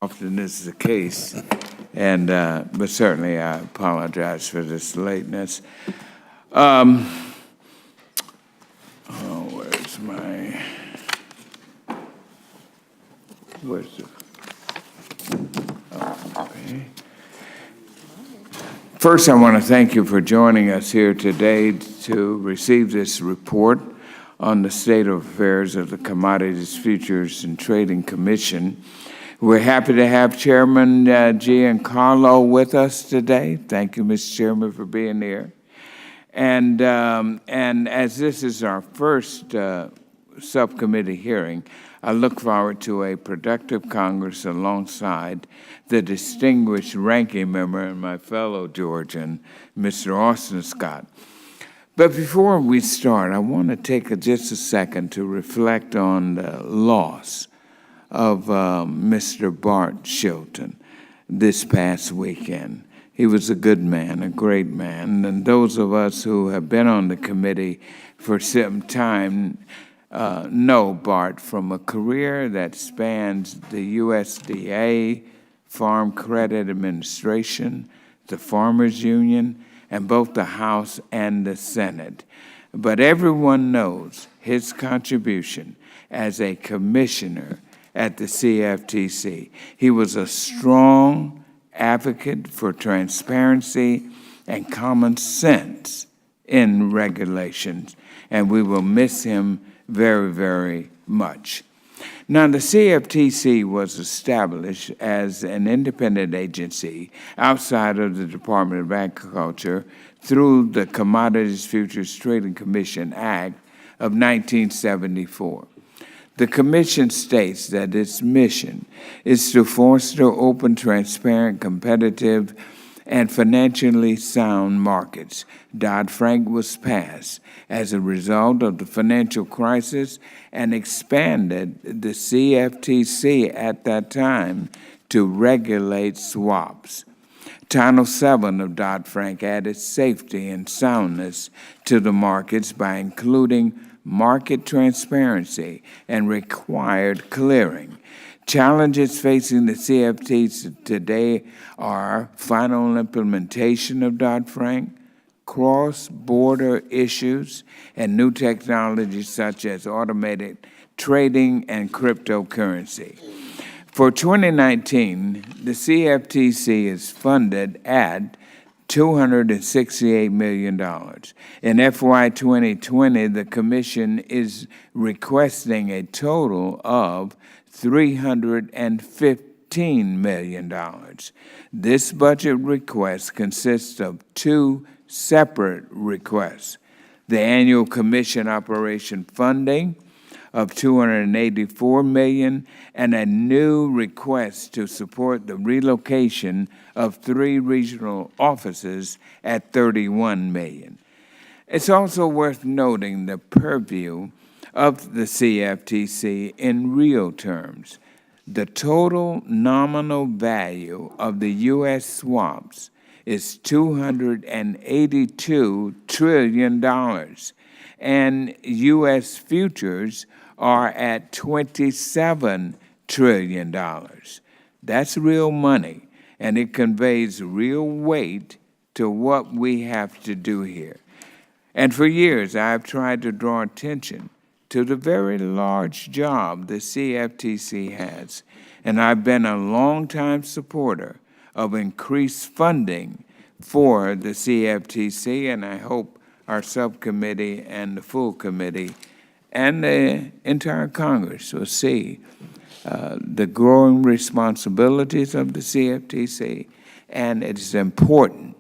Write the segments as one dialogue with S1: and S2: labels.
S1: Often this is the case, and but certainly I apologize for this lateness. Where's my? Where's the? Okay. First, I want to thank you for joining us here today to receive this report on the state of affairs of the Commodities, Futures, and Trading Commission. We're happy to have Chairman Giancarlo with us today. Thank you, Mr. Chairman, for being here. And as this is our first subcommittee hearing, I look forward to a productive Congress alongside the distinguished ranking member and my fellow Georgian, Mr. Austin Scott. But before we start, I want to take just a second to reflect on the loss of Mr. Bart Chilton this past weekend. He was a good man, a great man, and those of us who have been on the committee for some time know Bart from a career that spans the USDA, Farm Credit Administration, the Farmers Union, and both the House and the Senate. But everyone knows his contribution as a commissioner at the Cftc. He was a strong advocate for transparency and common sense in regulations, and we will miss him very, very much. Now, the Cftc was established as an independent agency outside of the Department of Agriculture through the Commodities, Futures, Trading Commission Act of 1974. The Commission states that its mission is to foster open, transparent, competitive, and financially sound markets. Dodd-Frank was passed as a result of the financial crisis and expanded the Cftc at that time to regulate swaps. Title VII of Dodd-Frank added safety and soundness to the markets by including market transparency and required clearing. Challenges facing the CFTC today are final implementation of Dodd-Frank, cross-border issues, and new technologies such as automated trading and cryptocurrency. For 2019, the CFTC is funded at $268 million. In FY 2020, the Commission is requesting a total of $315 million. This budget request consists of two separate requests: the annual Commission operation funding of $284 million and a new request to support the relocation of 3 regional offices at $31 million. It's also worth noting the purview of the CFTC in real terms. The total nominal value of the U.S. swaps is $282 trillion, and U.S. futures are at $27 trillion. That's real money, and it conveys real weight to what we have to do here. And for years, I've tried to draw attention to the very large job the CFTC has, and I've been a longtime supporter of increased funding for the CFTC, and I hope our subcommittee and the full committee and the entire Congress will see the growing responsibilities of the CFTC, and it's important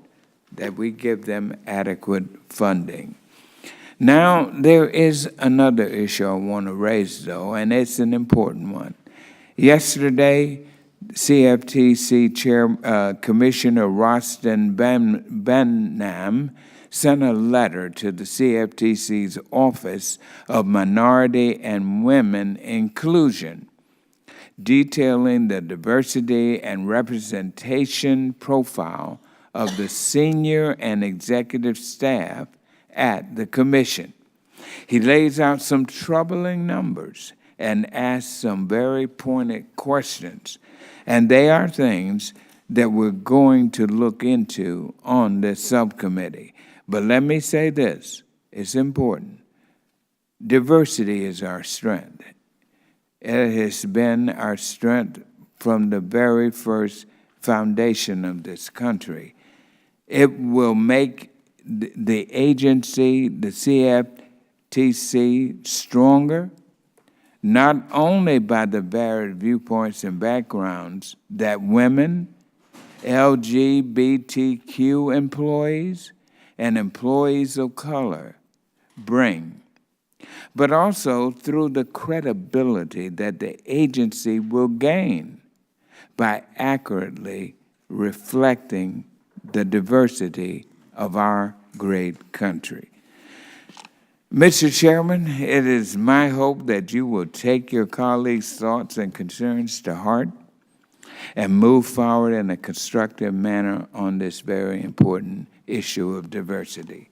S1: that we give them adequate funding. Now, there is another issue I want to raise, though, and it's an important one. Yesterday, CFTC Commissioner Rostin Benham sent a letter to the CFTC's Office of Minority and Women Inclusion, detailing the diversity and representation profile of the senior and executive staff at the Commission. He lays out some troubling numbers and asks some very pointed questions And they are things that we're going to look into on this subcommittee. But let me say this, it's important. Diversity is our strength. It has been our strength from the very first foundation of this country. It will make the agency, the CFTC, stronger, not only by the varied viewpoints and backgrounds that women, LGBTQ employees, and employees of color bring, but also through the credibility that the agency will gain by accurately reflecting the diversity of our great country. Mr. Chairman, it is my hope that you will take your colleagues' thoughts and concerns to heart and move forward in a constructive manner on this very important issue of diversity.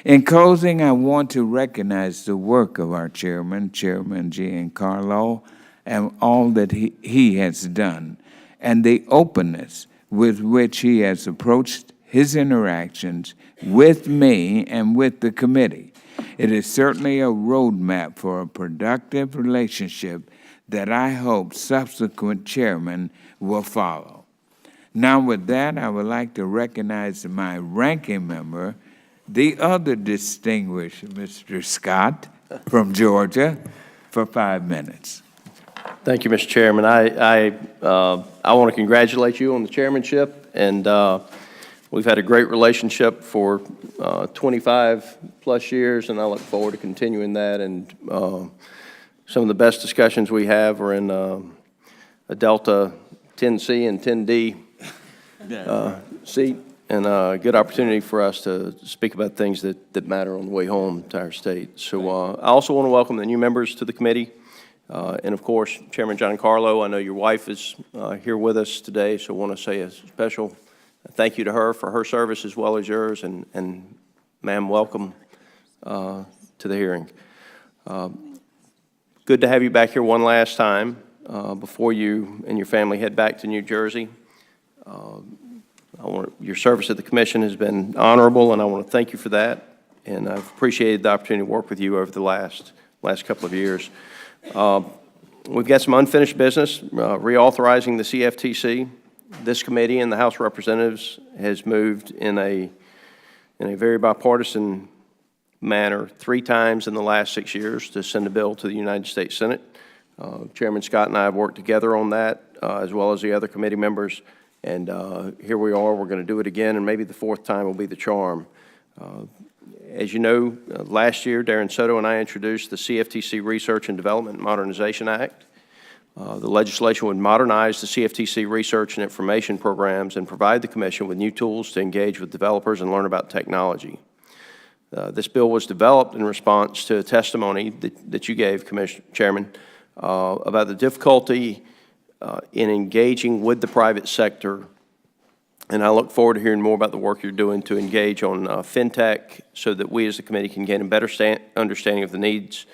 S1: In closing, I want to recognize the work of our chairman, Chairman Giancarlo, and all that he has done, and the openness with which he has approached his interactions with me and with the committee. It is certainly a roadmap for a productive relationship that I hope subsequent chairmen will follow. Now with that, I would like to recognize my ranking member, the other distinguished Mr. Scott from Georgia, for 5 minutes.
S2: Thank you, Mr. Chairman. I want to congratulate you on the chairmanship, and we've had a great relationship for 25 plus years, and I look forward to continuing that. And some of the best discussions we have are in a Delta 10C and 10D seat, and a good opportunity for us to speak about things that matter on the way home to our state. So I also want to welcome the new members to the committee. And of course, Chairman Giancarlo, I know your wife is here with us today, so I want to say a special thank you to her for her service as well as yours, and ma'am, welcome to the hearing. Good to have you back here one last time before you and your family head back to New Jersey. Your service at the Commission has been honorable, and I want to thank you for that, and I've appreciated the opportunity to work with you over the last couple of years. We've got some unfinished business, reauthorizing the CFTC. This committee and the House of Representatives has moved in a very bipartisan manner 3 times in the last 6 years to send a bill to the United States Senate. Chairman Scott and I have worked together on that, as well as the other committee members, and here we are. We're going to do it again, and maybe the 4th time will be the charm. As you know, last year, Darren Soto and I introduced the CFTC Research and Development Modernization Act. The legislation would modernize the CFTC research and information programs and provide the Commission with new tools to engage with developers and learn about technology. This bill was developed in response to a testimony that you gave, Chairman, about the difficulty in engaging with the private sector. And I look forward to hearing more about the work you're doing to engage on fintech so that we as a committee can gain a better understanding of the needs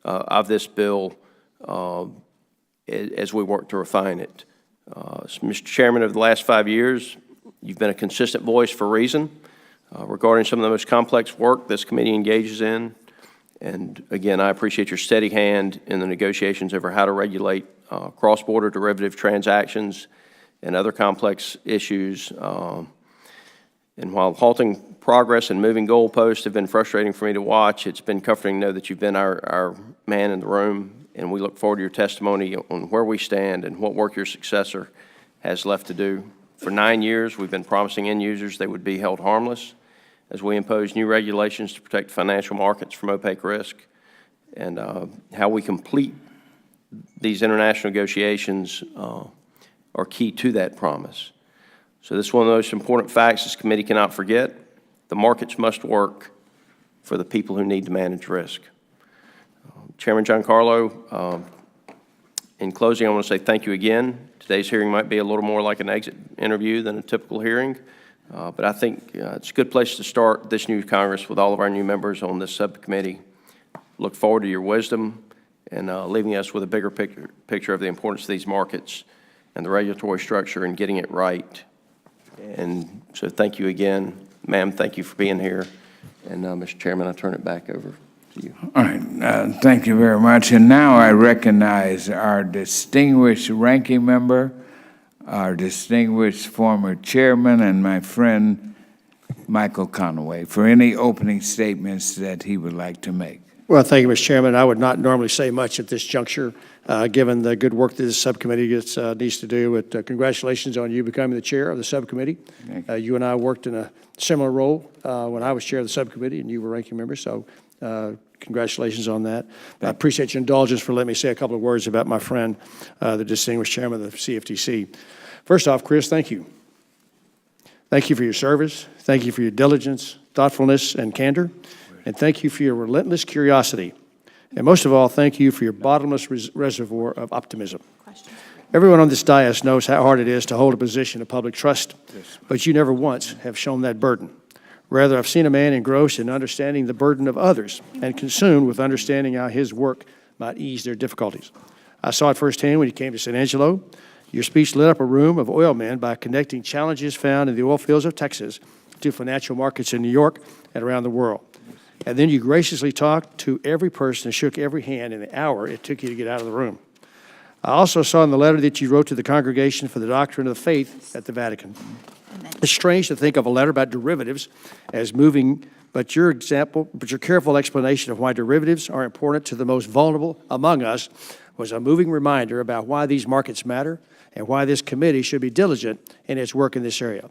S2: of this bill as we work to refine it. So Mr. Chairman, over the last 5 years, you've been a consistent voice for reason regarding some of the most complex work this committee engages in. And again, I appreciate your steady hand in the negotiations over how to regulate cross-border derivative transactions and other complex issues. And while halting progress and moving goalposts have been frustrating for me to watch, it's been comforting to know that you've been our man in the room, and we look forward to your testimony on where we stand and what work your successor has left to do. For 9 years, we've been promising end users they would be held harmless as we impose new regulations to protect financial markets from opaque risk, and how we complete these international negotiations are key to that promise. So this is one of the most important facts this committee cannot forget. The markets must work for the people who need to manage risk. Chairman Giancarlo, in closing, I want to say thank you again. Today's hearing might be a little more like an exit interview than a typical hearing, but I think it's a good place to start this new Congress with all of our new members on this subcommittee. Look forward to your wisdom and leaving us with a bigger picture of the importance of these markets and the regulatory structure and getting it right. And so thank you again. Ma'am, thank you for being here. And Mr. Chairman, I turn it back over to you.
S1: All right, thank you very much. And now I recognize our distinguished ranking member, our distinguished former chairman, and my friend, Michael Connolly, for any opening statements that he would like to make.
S3: Well, thank you, Mr. Chairman. I would not normally say much at this juncture, given the good work that this subcommittee needs to do. But congratulations on you becoming the chair of the subcommittee. You and I worked in a similar role when I was chair of the subcommittee and you were ranking member, so congratulations on that. I appreciate your indulgence for letting me say a couple of words about my friend, the distinguished chairman of the CFTC. First off, Chris, thank you. Thank you for your service. Thank you for your diligence, thoughtfulness, and candor. And thank you for your relentless curiosity. And most of all, thank you for your bottomless reservoir of optimism. Everyone on this dais knows how hard it is to hold a position of public trust, but you never once have shown that burden. Rather, I've seen a man engrossed in understanding the burden of others and consumed with understanding how his work might ease their difficulties. I saw it firsthand when you came to San Angelo. Your speech lit up a room of oil men by connecting challenges found in the oil fields of Texas to financial markets in New York and around the world. And then you graciously talked to every person and shook every hand in the hour it took you to get out of the room. I also saw in the letter that you wrote to the Congregation for the Doctrine of the Faith at the Vatican. It's strange to think of a letter about derivatives as moving, but your careful explanation of why derivatives are important to the most vulnerable among us was a moving reminder about why these markets matter and why this committee should be diligent in its work in this area.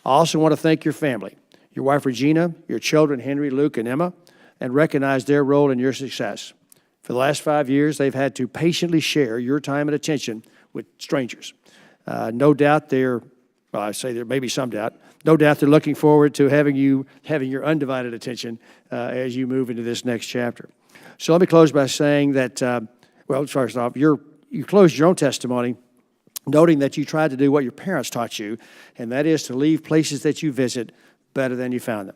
S3: I also want to thank your family, your wife Regina, your children Henry, Luke, and Emma, and recognize their role in your success. For the last 5 years, they've had to patiently share your time and attention with strangers. No doubt there may be some doubt. No doubt they're looking forward to having your undivided attention as you move into this next chapter. So let me close by saying that, first off, you closed your own testimony noting that you tried to do what your parents taught you, and that is to leave places that you visit better than you found them.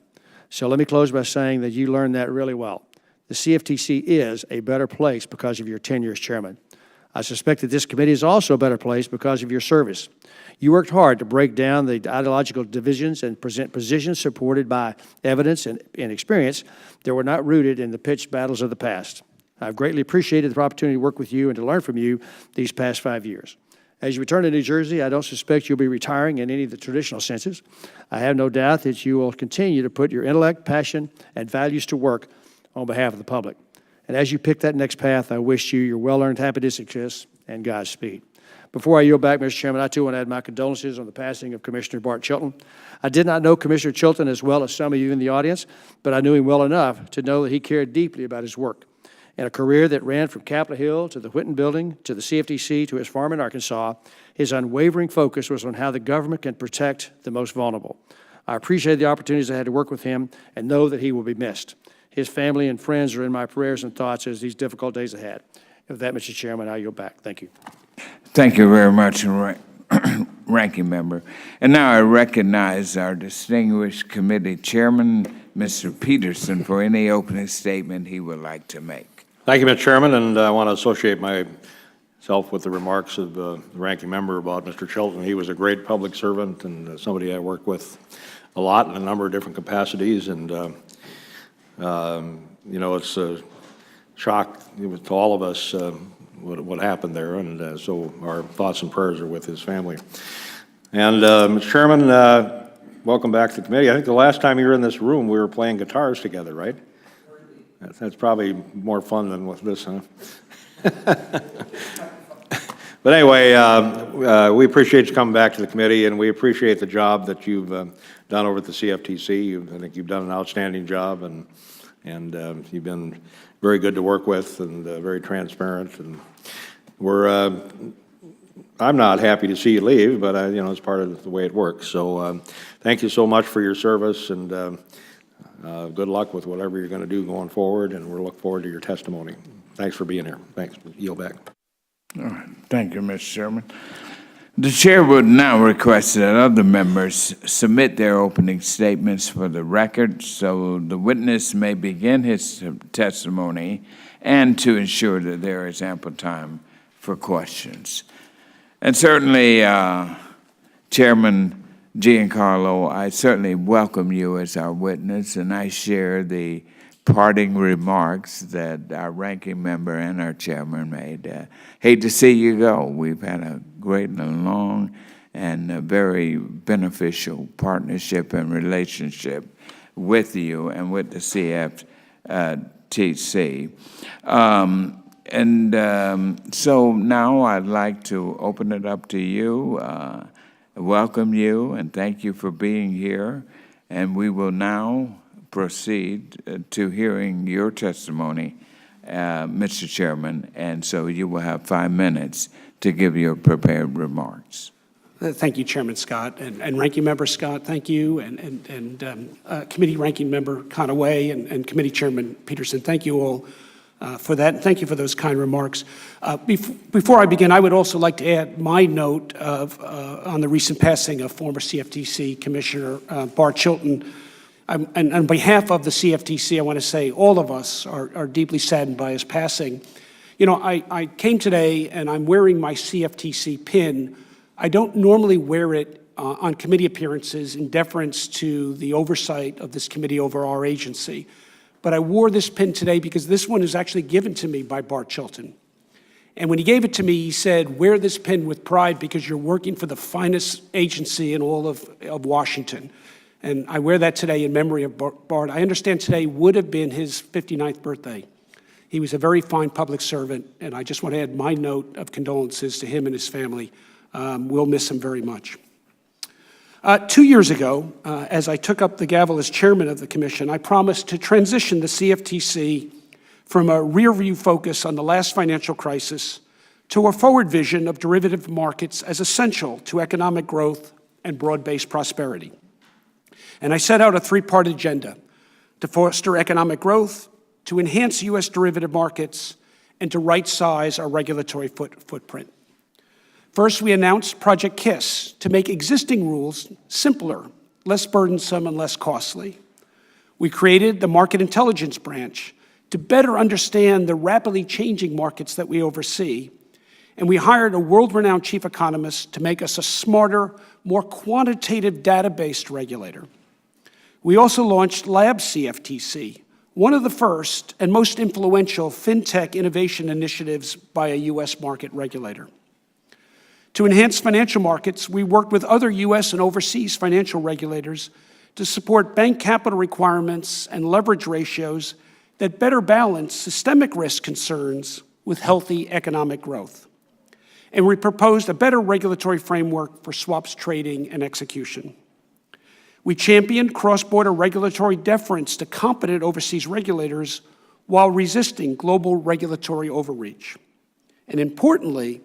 S3: So let me close by saying that you learned that really well. The CFTC is a better place because of your tenure as chairman. I suspect that this committee is also a better place because of your service. You worked hard to break down the ideological divisions and present positions supported by evidence and experience that were not rooted in the pitched battles of the past. I've greatly appreciated the opportunity to work with you and to learn from you these past 5 years. As you return to New Jersey, I don't suspect you'll be retiring in any of the traditional senses. I have no doubt that you will continue to put your intellect, passion, and values to work on behalf of the public. And as you pick that next path, I wish you your well-earned happiness, success, and Godspeed. Before I yield back, Mr. Chairman, I too want to add my condolences on the passing of Commissioner Bart Chilton. I did not know Commissioner Chilton as well as some of you in the audience, but I knew him well enough to know that he cared deeply about his work. In a career that ran from Capitol Hill to the Whitten Building to the CFTC to his farm in Arkansas, his unwavering focus was on how the government can protect the most vulnerable. I appreciate the opportunities I had to work with him and know that he will be missed. His family and friends are in my prayers and thoughts as these difficult days ahead. With that, Mr. Chairman, I yield back. Thank you.
S1: Thank you very much, Ranking Member. And now I recognize our distinguished committee chairman, Mr. Peterson, for any opening statement he would like to make.
S4: Thank you, Mr. Chairman, and I want to associate myself with the remarks of the ranking member about Mr. Chilton. He was a great public servant and somebody I worked with a lot in a number of different capacities, and it's a shock to all of us what happened there, and so our thoughts and prayers are with his family. And Mr. Chairman, welcome back to the committee. I think the last time you were in this room, we were playing guitars together, right? That's probably more fun than with this, huh? But anyway, we appreciate you coming back to the committee, and we appreciate the job that you've done over at the CFTC. I think you've done an outstanding job, and you've been very good to work with and very transparent. And I'm not happy to see you leave, but it's part of the way it works. So thank you so much for your service, and good luck with whatever you're going to do going forward, and we'll look forward to your testimony. Thanks for being here. Thanks. Yield back.
S1: All right. Thank you, Mr. Chairman. The chair would now request that other members submit their opening statements for the record so the witness may begin his testimony and to ensure that there is ample time for questions. And certainly, Chairman Giancarlo, I certainly welcome you as our witness, and I share the parting remarks that our ranking member and our chairman made. Hate to see you go. We've had a great and long and a very beneficial partnership and relationship with you and with the Cftc. So now I'd like to open it up to you, welcome you, and thank you for being here. And we will now proceed to hearing your testimony, Mr. Chairman, and so you will have 5 minutes to give your prepared remarks.
S5: Thank you, Chairman Scott, and Ranking Member Scott, thank you, and Committee Ranking Member Connolly and Committee Chairman Peterson, thank you all for that, and thank you for those kind remarks. Before I begin, I would also like to add my note on the recent passing of former CFTC Commissioner Bart Chilton. And on behalf of the CFTC, I want to say all of us are deeply saddened by his passing. You know, I came today and I'm wearing my CFTC pin. I don't normally wear it on committee appearances in deference to the oversight of this committee over our agency. But I wore this pin today because this one is actually given to me by Bart Chilton. And when he gave it to me, he said, wear this pin with pride because you're working for the finest agency in all of Washington. And I wear that today in memory of Bart. I understand today would have been his 59th birthday. He was a very fine public servant, and I just want to add my note of condolences to him and his family. We'll miss him very much. 2 years ago, as I took up the gavel as chairman of the commission, I promised to transition the CFTC from a rear-view focus on the last financial crisis to a forward vision of derivative markets as essential to economic growth and broad-based prosperity. And I set out a 3-part agenda: to foster economic growth, to enhance U.S. derivative markets, and to right-size our regulatory footprint. First, we announced Project KISS to make existing rules simpler, less burdensome, and less costly. We created the Market Intelligence Branch to better understand the rapidly changing markets that we oversee. And we hired a world-renowned chief economist to make us a smarter, more quantitative data-based regulator. We also launched Lab CFTC, one of the first and most influential fintech innovation initiatives by a U.S. market regulator. To enhance financial markets, we worked with other U.S. and overseas financial regulators to support bank capital requirements and leverage ratios that better balance systemic risk concerns with healthy economic growth. And we proposed a better regulatory framework for swaps trading and execution. We championed cross-border regulatory deference to competent overseas regulators while resisting global regulatory overreach. And importantly,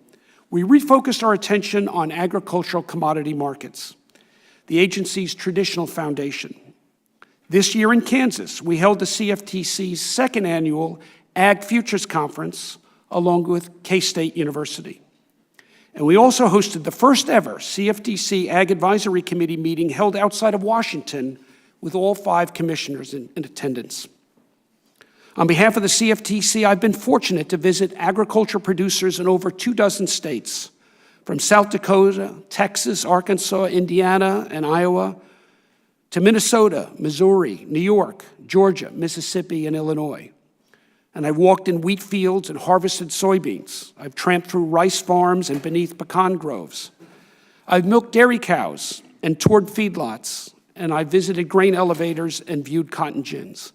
S5: we refocused our attention on agricultural commodity markets, the agency's traditional foundation. This year in Kansas, we held the CFTC's 2nd annual Ag Futures Conference along with K-State University. And we also hosted the first ever CFTC Ag Advisory Committee meeting held outside of Washington with all 5 commissioners in attendance. On behalf of the CFTC, I've been fortunate to visit agriculture producers in over 24 states, from South Dakota, Texas, Arkansas, Indiana, and Iowa, to Minnesota, Missouri, New York, Georgia, Mississippi, and Illinois. And I've walked in wheat fields and harvested soybeans. I've tramped through rice farms and beneath pecan groves. I've milked dairy cows and toured feedlots, and I've visited grain elevators and viewed cotton gins.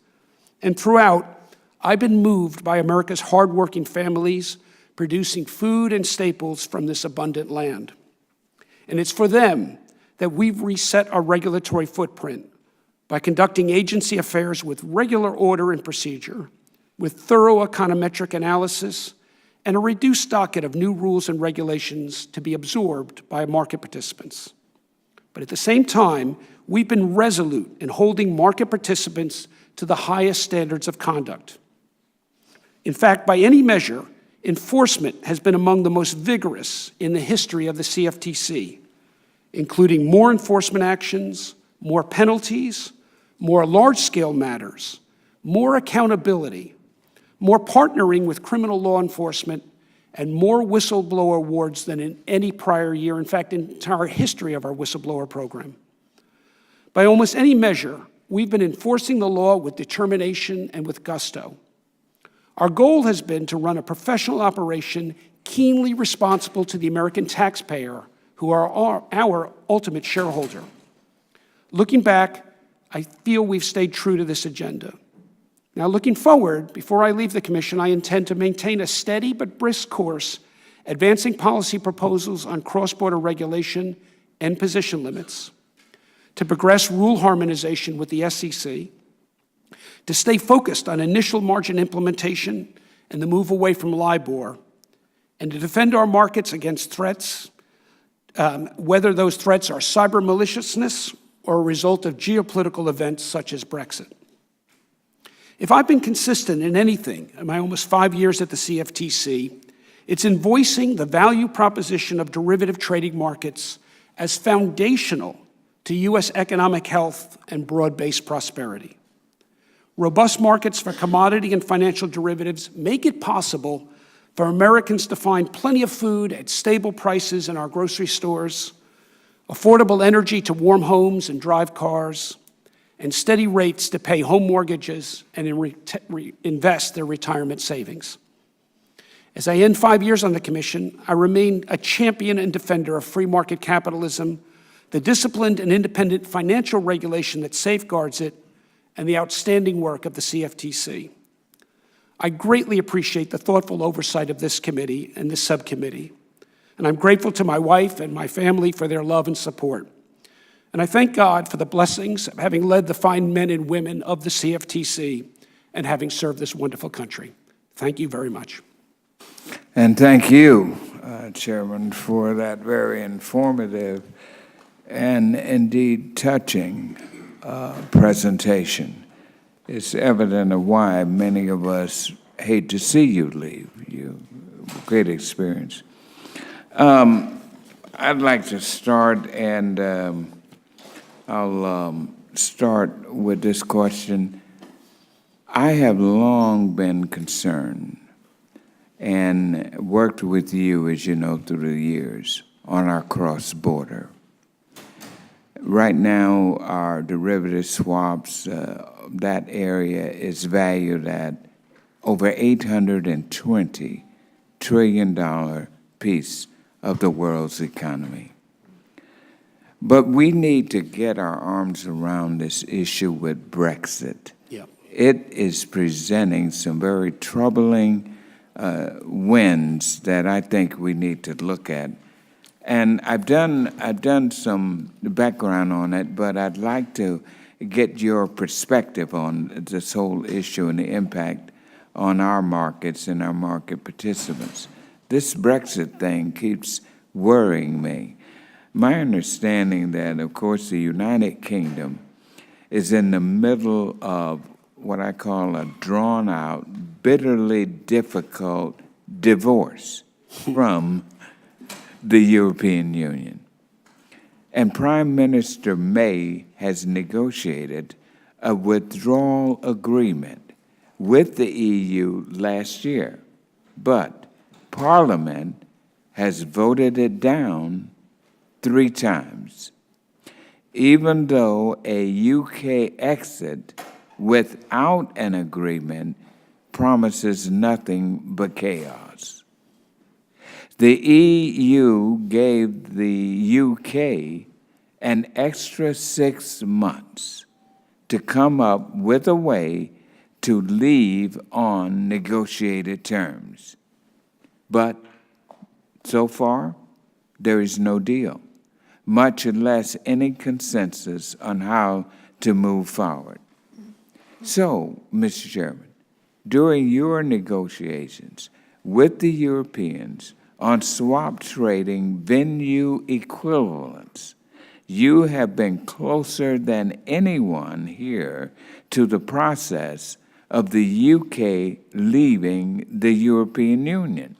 S5: And throughout, I've been moved by America's hardworking families producing food and staples from this abundant land. And it's for them that we've reset our regulatory footprint by conducting agency affairs with regular order and procedure, with thorough econometric analysis, and a reduced docket of new rules and regulations to be absorbed by market participants. But at the same time, we've been resolute in holding market participants to the highest standards of conduct. In fact, by any measure, enforcement has been among the most vigorous in the history of the CFTC, including more enforcement actions, more penalties, more large-scale matters, more accountability, more partnering with criminal law enforcement, and more whistleblower awards than in any prior year, in fact, in the entire history of our whistleblower program. By almost any measure, we've been enforcing the law with determination and with gusto. Our goal has been to run a professional operation keenly responsible to the American taxpayer, who are our ultimate shareholder. Looking back, I feel we've stayed true to this agenda. Now, looking forward, before I leave the Commission, I intend to maintain a steady but brisk course, advancing policy proposals on cross-border regulation and position limits, to progress rule harmonization with the SEC, to stay focused on initial margin implementation and the move away from LIBOR, and to defend our markets against threats, whether those threats are cyber maliciousness or a result of geopolitical events such as Brexit. If I've been consistent in anything in my almost 5 years at the CFTC, it's in voicing the value proposition of derivative trading markets as foundational to U.S. economic health and broad-based prosperity. Robust markets for commodity and financial derivatives make it possible for Americans to find plenty of food at stable prices in our grocery stores, affordable energy to warm homes and drive cars, and steady rates to pay home mortgages and invest their retirement savings. As I end 5 years on the Commission, I remain a champion and defender of free market capitalism, the disciplined and independent financial regulation that safeguards it, and the outstanding work of the CFTC. I greatly appreciate the thoughtful oversight of this committee and this subcommittee, and I'm grateful to my wife and my family for their love and support. And I thank God for the blessings of having led the fine men and women of the CFTC and having served this wonderful country. Thank you very much.
S1: And thank you, Chairman, for that very informative and indeed touching presentation. It's evident of why many of us hate to see you leave. Great experience. I'd like to start, and I'll start with this question. I have long been concerned and worked with you, as you know, through the years on our cross-border. Right now, our derivative swaps, that area is valued at over $820 trillion piece of the world's economy. But we need to get our arms around this issue with Brexit.
S5: Yep.
S1: It is presenting some very troubling winds that I think we need to look at. And I've done some background on it, but I'd like to get your perspective on this whole issue and the impact on our markets and our market participants. This Brexit thing keeps worrying me. My understanding that, of course, the United Kingdom is in the middle of what I call a drawn-out, bitterly difficult divorce from the European Union. And Prime Minister May has negotiated a withdrawal agreement with the EU last year, but Parliament has voted it down 3 times, even though a UK exit without an agreement promises nothing but chaos. The EU gave the UK an extra 6 months to come up with a way to leave on negotiated terms. But so far, there is no deal, much less any consensus on how to move forward. So, Mr. Chairman, during your negotiations with the Europeans on swap trading venue equivalents, you have been closer than anyone here to the process of the UK leaving the European Union.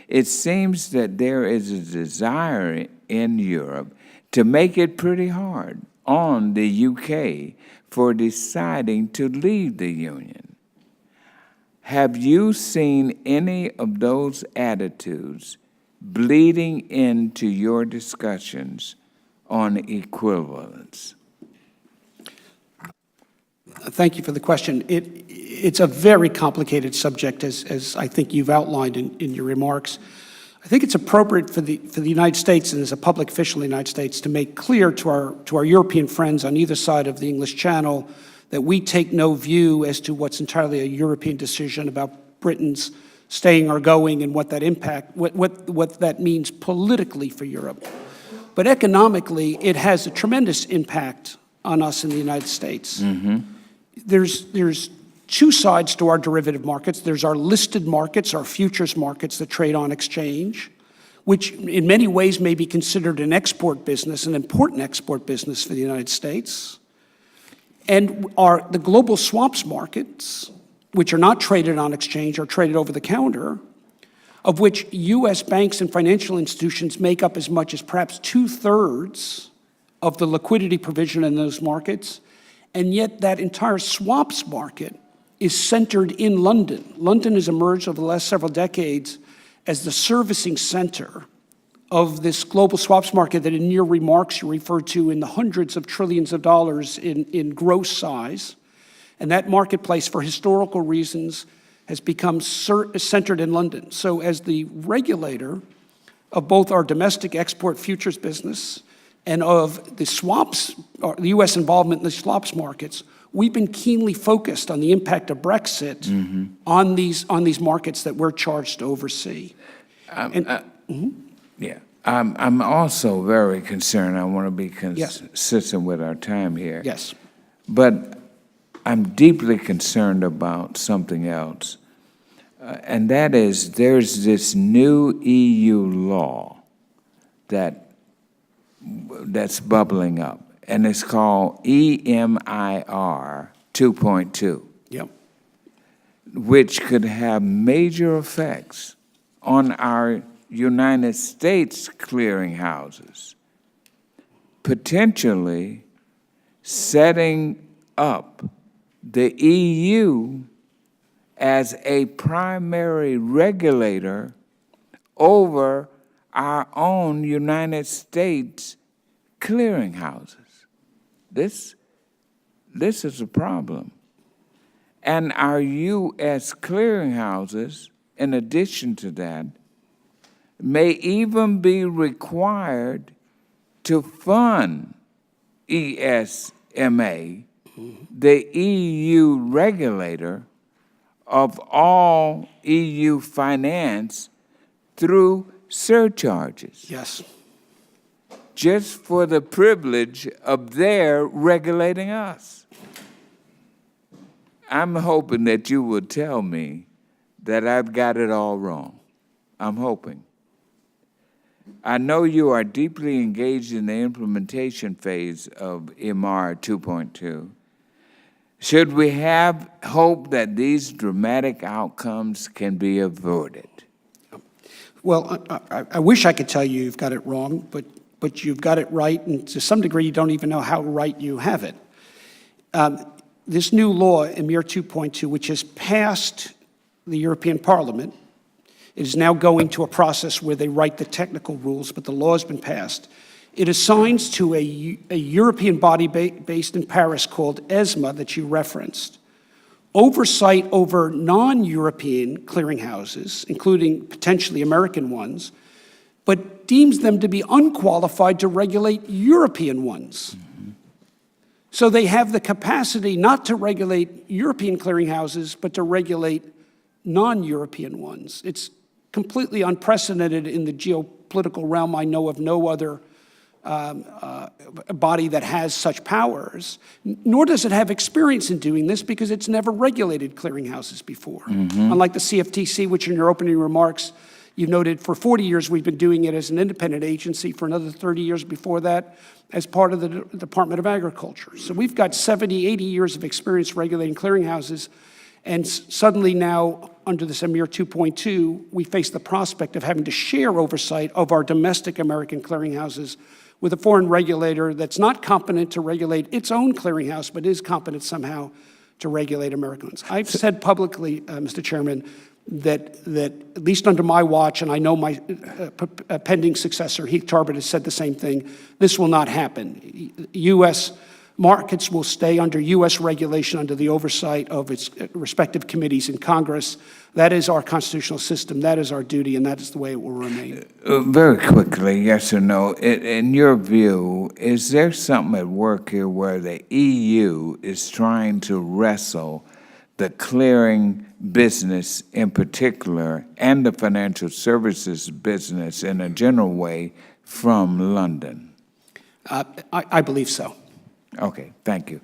S1: It seems that there is a desire in Europe to make it pretty hard on the UK for deciding to leave the Union. Have you seen any of those attitudes bleeding into your discussions on equivalence?
S5: Thank you for the question. It's a very complicated subject, as I think you've outlined in your remarks. I think it's appropriate for the United States and as a public official in the United States to make clear to our European friends on either side of the English Channel that we take no view as to what's entirely a European decision about Britain's staying or going and what that means politically for Europe. But economically, it has a tremendous impact on us in the United States. Mm-hmm. There's two sides to our derivative markets. There's our listed markets, our futures markets that trade on exchange, which in many ways may be considered an export business, an important export business for the United States. And the global swaps markets, which are not traded on exchange, are traded over the counter, of which U.S. banks and financial institutions make up as much as perhaps 2/3 of the liquidity provision in those markets. And yet that entire swaps market is centered in London. London has emerged over the last several decades as the servicing center of this global swaps market that in your remarks you referred to in the hundreds of trillions of dollars in gross size. And that marketplace, for historical reasons, has become centered in London. So as the regulator of both our domestic export futures business and of the swaps, or the U.S. involvement in the swaps markets, we've been keenly focused on the impact of Brexit mm-hmm. on these markets that we're charged to oversee.
S1: Yeah, I'm also very concerned. I want to be
S5: Yes.
S1: consistent with our time here.
S5: Yes.
S1: But I'm deeply concerned about something else, and that is there's this new EU law that's bubbling up, and it's called EMIR 2.2.
S5: Yep.
S1: Which could have major effects on our United States clearinghouses, potentially setting up the EU as a primary regulator over our own United States clearinghouses. This is a problem. And our U.S. clearinghouses, in addition to that, may even be required to fund ESMA, the EU regulator of all EU finance, through surcharges.
S5: Yes.
S1: Just for the privilege of their regulating us. I'm hoping that you will tell me that I've got it all wrong. I'm hoping. I know you are deeply engaged in the implementation phase of EMIR 2.2. Should we have hope that these dramatic outcomes can be avoided?
S5: Well, I wish I could tell you you've got it wrong, but you've got it right, and to some degree you don't even know how right you have it. This new law, EMIR 2.2, which has passed the European Parliament, it is now going to a process where they write the technical rules, but the law has been passed. It assigns to a European body based in Paris called ESMA that you referenced oversight over non-European clearinghouses, including potentially American ones, but deems them to be unqualified to regulate European ones. Mm-hmm. So they have the capacity not to regulate European clearinghouses, but to regulate non-European ones. It's completely unprecedented in the geopolitical realm. I know of no other body that has such powers, nor does it have experience in doing this because it's never regulated clearinghouses before. Mm-hmm. Unlike the Cftc, which in your opening remarks, you noted for 40 years we've been doing it as an independent agency, for another 30 years before that as part of the Department of Agriculture. So we've got 70, 80 years of experience regulating clearinghouses, and suddenly now, under this EMIR 2.2, we face the prospect of having to share oversight of our domestic American clearinghouses with a foreign regulator that's not competent to regulate its own clearinghouse, but is competent somehow to regulate Americans. I've said publicly, Mr. Chairman, that at least under my watch, and I know my pending successor, Heath Tarbert, has said the same thing, this will not happen. U.S. markets will stay under U.S. regulation under the oversight of its respective committees in Congress. That is our constitutional system, that is our duty, and that is the way it will remain.
S1: Very quickly, yes or no, in your view, is there something at work here where the EU is trying to wrestle the clearing business in particular and the financial services business in a general way from London?
S5: I believe so.
S1: Okay, thank you.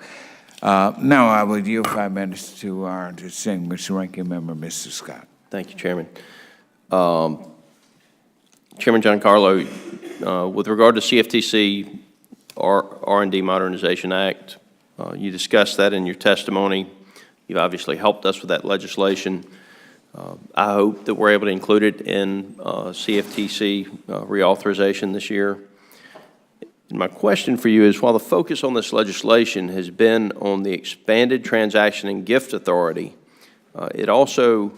S1: Now I will yield 5 minutes to our distinguished ranking member, Mr. Scott.
S2: Thank you, Chairman. Chairman Giancarlo, with regard to CFTC, R&D Modernization Act, you discussed that in your testimony. You've obviously helped us with that legislation. I hope that we're able to include it in CFTC reauthorization this year. And my question for you is, while the focus on this legislation has been on the expanded transaction and gift authority, it also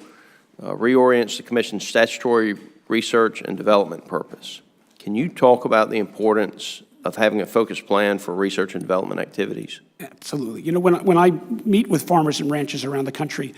S2: reorients the Commission's statutory research and development purpose. Can you talk about the importance of having a focused plan for research and development activities?
S5: Absolutely. You know, when I meet with farmers and ranchers around the country,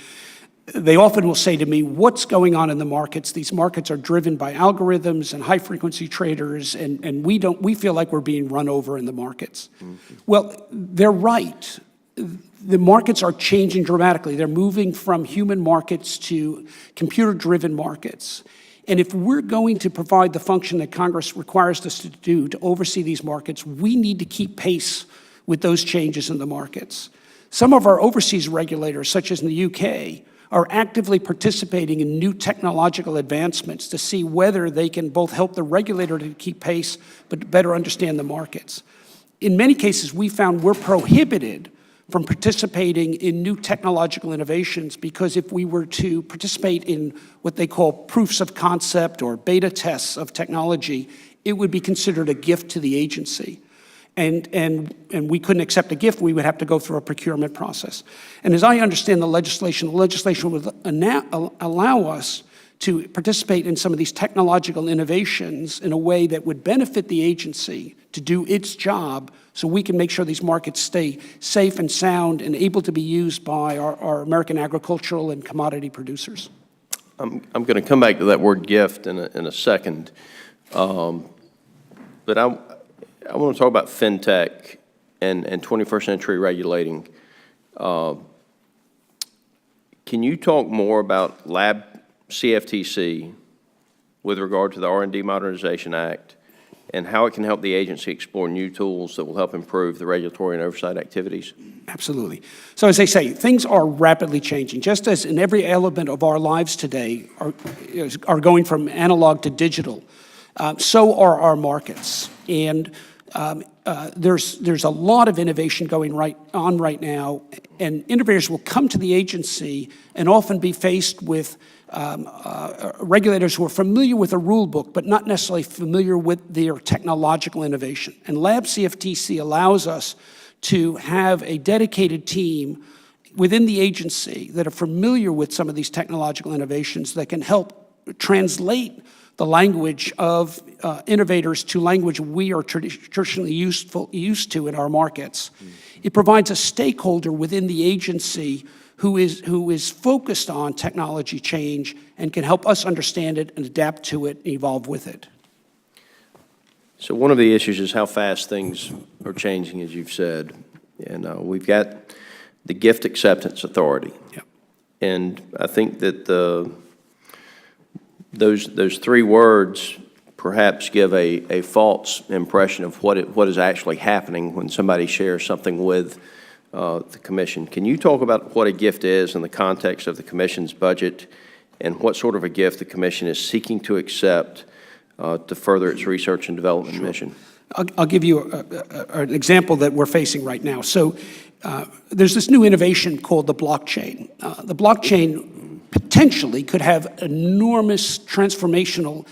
S5: they often will say to me, what's going on in the markets? These markets are driven by algorithms and high-frequency traders, and we feel like we're being run over in the markets. Mm-hmm. Well, they're right. The markets are changing dramatically. They're moving from human markets to computer-driven markets. And if we're going to provide the function that Congress requires us to do to oversee these markets, we need to keep pace with those changes in the markets. Some of our overseas regulators, such as in the UK, are actively participating in new technological advancements to see whether they can both help the regulator to keep pace, but better understand the markets. In many cases, we found we're prohibited from participating in new technological innovations because if we were to participate in what they call proofs of concept or beta tests of technology, it would be considered a gift to the agency. And we couldn't accept a gift, we would have to go through a procurement process. And as I understand the legislation would allow us to participate in some of these technological innovations in a way that would benefit the agency to do its job so we can make sure these markets stay safe and sound and able to be used by our American agricultural and commodity producers.
S2: I'm going to come back to that word gift in a second. But I want to talk about fintech and 21st century regulating. Can you talk more about Lab CFTC with regard to the R&D Modernization Act and how it can help the agency explore new tools that will help improve the regulatory and oversight activities?
S5: Absolutely. So as I say, things are rapidly changing. Just as in every element of our lives today are going from analog to digital, so are our markets. And there's a lot of innovation going on right now, and innovators will come to the agency and often be faced with regulators who are familiar with a rule book, but not necessarily familiar with their technological innovation. And Lab CFTC allows us to have a dedicated team within the agency that are familiar with some of these technological innovations that can help translate the language of innovators to language we are traditionally used to in our markets. It provides a stakeholder within the agency who is focused on technology change and can help us understand it and adapt to it and evolve with it.
S2: So one of the issues is how fast things are changing, as you've said. And we've got the Gift Acceptance Authority.
S5: Yep.
S2: And I think that those three words perhaps give a false impression of what is actually happening when somebody shares something with the Commission. Can you talk about what a gift is in the context of the Commission's budget and what sort of a gift the Commission is seeking to accept to further its research and development mission?
S5: I'll give you an example that we're facing right now. So there's this new innovation called the blockchain. The blockchain potentially could have enormous transformational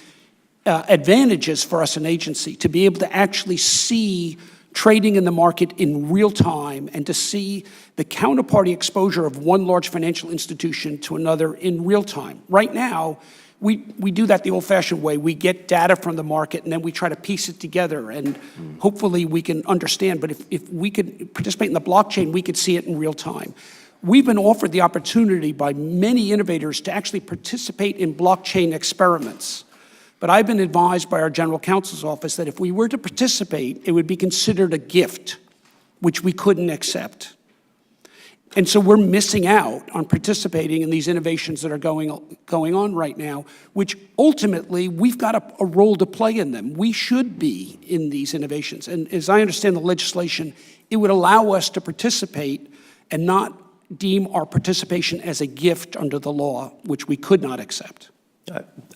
S5: advantages for us an agency to be able to actually see trading in the market in real time and to see the counterparty exposure of one large financial institution to another in real time. Right now, we do that the old-fashioned way. We get data from the market, and then we try to piece it together, and hopefully we can understand. But if we could participate in the blockchain, we could see it in real time. We've been offered the opportunity by many innovators to actually participate in blockchain experiments. But I've been advised by our general counsel's office that if we were to participate, it would be considered a gift, which we couldn't accept. And so we're missing out on participating in these innovations that are going on right now, which ultimately we've got a role to play in them. We should be in these innovations. And as I understand the legislation, it would allow us to participate and not deem our participation as a gift under the law, which we could not accept.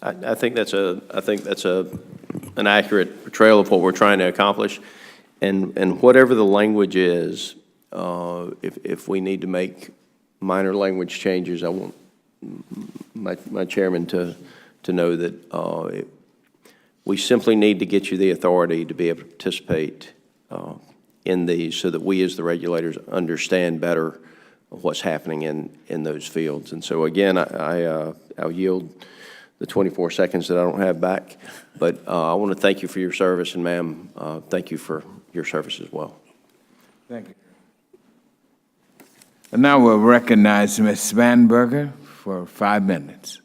S2: I think that's an accurate portrayal of what we're trying to accomplish, and whatever the language is, if we need to make minor language changes, I want my chairman to know that we simply need to get you the authority to be able to participate in these, so that we as the regulators understand better what's happening in those fields. And so again, I'll yield the 24 seconds that I don't have back. But I want to thank you for your service, and ma'am, thank you for your service as well.
S1: Thank you. And now we'll recognize Ms. Svanberger for 5 minutes.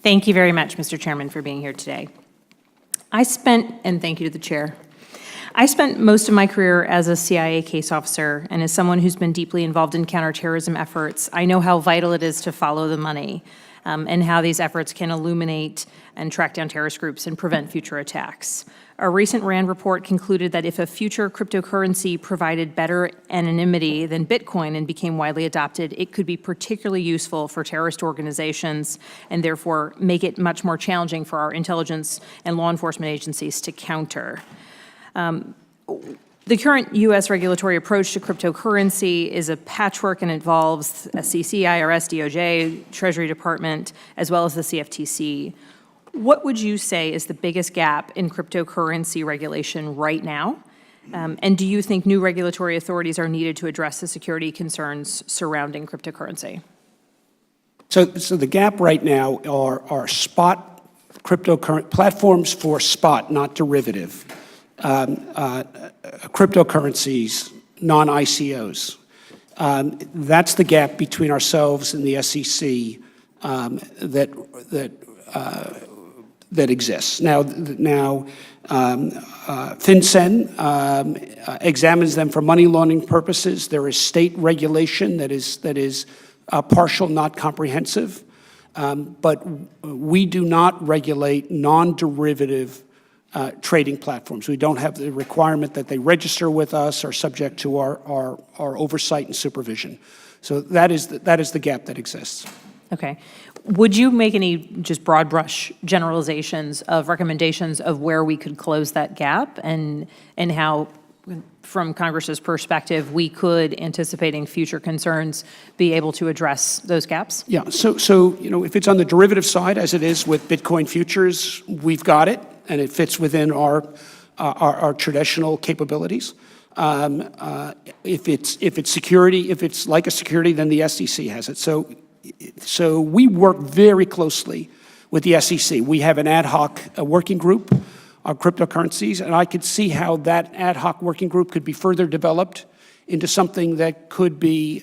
S6: Thank you very much, Mr. Chairman, for being here today. And thank you to the chair. I spent most of my career as a CIA case officer, and as someone who's been deeply involved in counterterrorism efforts, I know how vital it is to follow the money, and how these efforts can illuminate and track down terrorist groups and prevent future attacks. A recent RAND report concluded that if a future cryptocurrency provided better anonymity than Bitcoin and became widely adopted, it could be particularly useful for terrorist organizations and therefore make it much more challenging for our intelligence and law enforcement agencies to counter. The current U.S. regulatory approach to cryptocurrency is a patchwork and involves SEC, IRS, DOJ, Treasury Department, as well as the Cftc. What would you say is the biggest gap in cryptocurrency regulation right now? And do you think new regulatory authorities are needed to address the security concerns surrounding cryptocurrency?
S5: So the gap right now are spot cryptocurrency platforms for spot, not derivative. Cryptocurrencies, non-ICOs. That's the gap between ourselves and the SEC that exists. Now, FinCEN examines them for money laundering purposes. There is state regulation that is partial, not comprehensive. But we do not regulate non-derivative trading platforms. We don't have the requirement that they register with us or subject to our oversight and supervision. So that is the gap that exists.
S6: Okay. Would you make any just broad brush generalizations of recommendations of where we could close that gap and how, from Congress's perspective, we could, anticipating future concerns, be able to address those gaps?
S5: Yeah, so if it's on the derivative side, as it is with Bitcoin futures, we've got it, and it fits within our traditional capabilities. If it's security, if it's like a security, then the SEC has it. So we work very closely with the SEC. We have an ad hoc working group on cryptocurrencies, and I could see how that ad hoc working group could be further developed into something that could be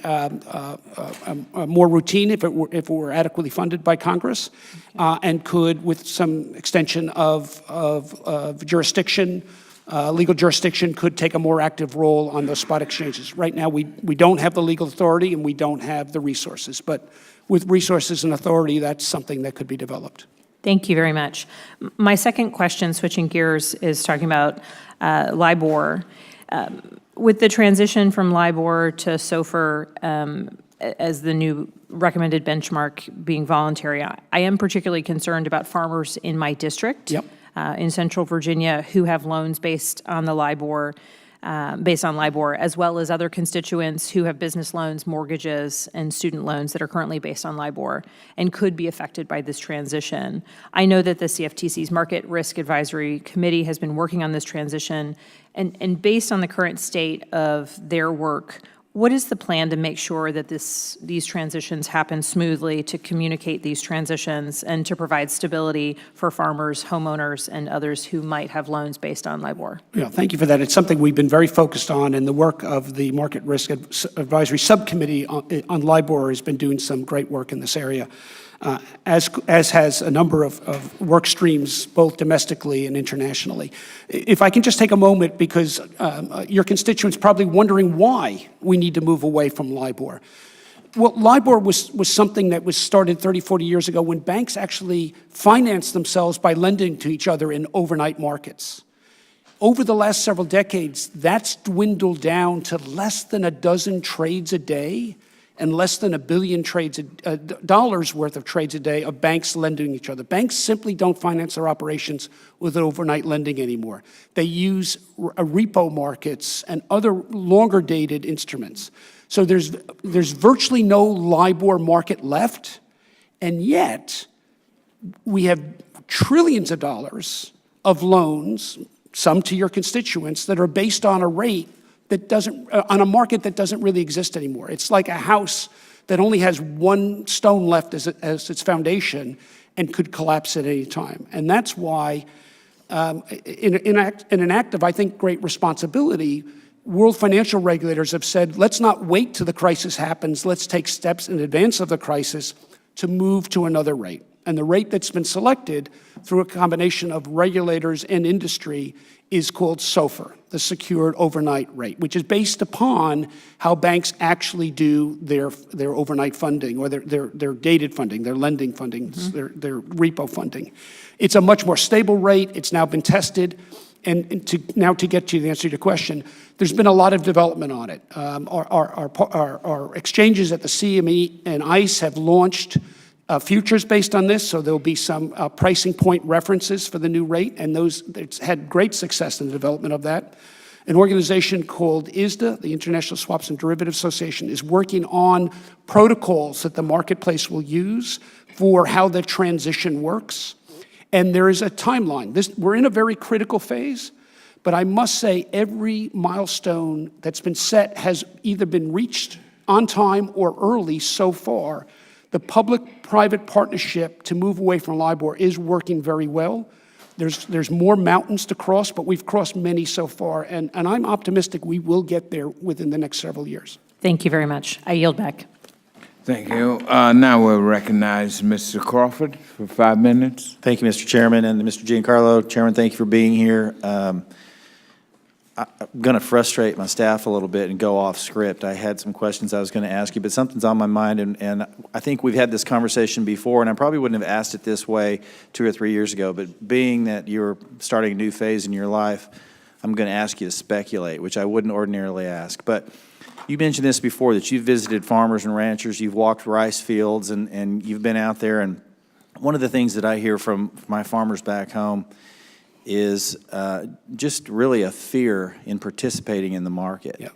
S5: more routine if it were adequately funded by Congress, and could, with some extension of jurisdiction, legal jurisdiction, could take a more active role on those spot exchanges. Right now, we don't have the legal authority and we don't have the resources, but with resources and authority, that's something that could be developed.
S6: Thank you very much. My second question, switching gears, is talking about LIBOR. With the transition from LIBOR to SOFR as the new recommended benchmark being voluntary, I am particularly concerned about farmers in my district, in Central Virginia, who have loans based on the LIBOR. based on LIBOR, as well as other constituents who have business loans, mortgages, and student loans that are currently based on LIBOR and could be affected by this transition. I know that the CFTC's Market Risk Advisory Committee has been working on this transition, and based on the current state of their work, what is the plan to make sure that these transitions happen smoothly, to communicate these transitions, and to provide stability for farmers, homeowners, and others who might have loans based on LIBOR?
S5: Yeah, thank you for that. It's something we've been very focused on, and the work of the Market Risk Advisory Subcommittee on LIBOR has been doing some great work in this area, as has a number of work streams, both domestically and internationally. If I can just take a moment, because your constituents probably wondering why we need to move away from LIBOR. Well, LIBOR was something that was started 30, 40 years ago when banks actually financed themselves by lending to each other in overnight markets. Over the last several decades, that's dwindled down to less than a dozen trades a day and less than $1 billion dollars worth of trades a day of banks lending each other. Banks simply don't finance their operations with overnight lending anymore. They use repo markets and other longer dated instruments. So there's virtually no LIBOR market left, and yet we have trillions of dollars of loans, some to your constituents, that are based on a rate that doesn't, on a market that doesn't really exist anymore. It's like a house that only has one stone left as its foundation and could collapse at any time. And that's why, in an act of, I think, great responsibility, world financial regulators have said, let's not wait till the crisis happens, let's take steps in advance of the crisis to move to another rate. And the rate that's been selected through a combination of regulators and industry is called SOFR, the Secured Overnight Rate, which is based upon how banks actually do their overnight funding, or their dated funding, their lending funding, their repo funding. It's a much more stable rate. It's now been tested. And to get to the answer to your question, there's been a lot of development on it. Our exchanges at the CME and ICE have launched futures based on this, so there'll be some pricing point references for the new rate, and it's had great success in the development of that. An organization called ISDA, the International Swaps and Derivatives Association, is working on protocols that the marketplace will use for how the transition works. And there is a timeline. We're in a very critical phase, but I must say every milestone that's been set has either been reached on time or early so far. The public-private partnership to move away from LIBOR is working very well. There's more mountains to cross, but we've crossed many so far, and I'm optimistic we will get there within the next several years.
S6: Thank you very much. I yield back.
S1: Thank you. Now we'll recognize Mr. Crawford for 5 minutes.
S7: Thank you, Mr. Chairman, and Mr. Giancarlo. Chairman, thank you for being here. I'm going to frustrate my staff a little bit and go off script. I had some questions I was going to ask you, but something's on my mind, and I think we've had this conversation before, and I probably wouldn't have asked it this way 2 or 3 years ago, but being that you're starting a new phase in your life, I'm going to ask you to speculate, which I wouldn't ordinarily ask. But you mentioned this before, that you've visited farmers and ranchers, you've walked rice fields, and you've been out there, and one of the things that I hear from my farmers back home is just really a fear in participating in the market. Yeah.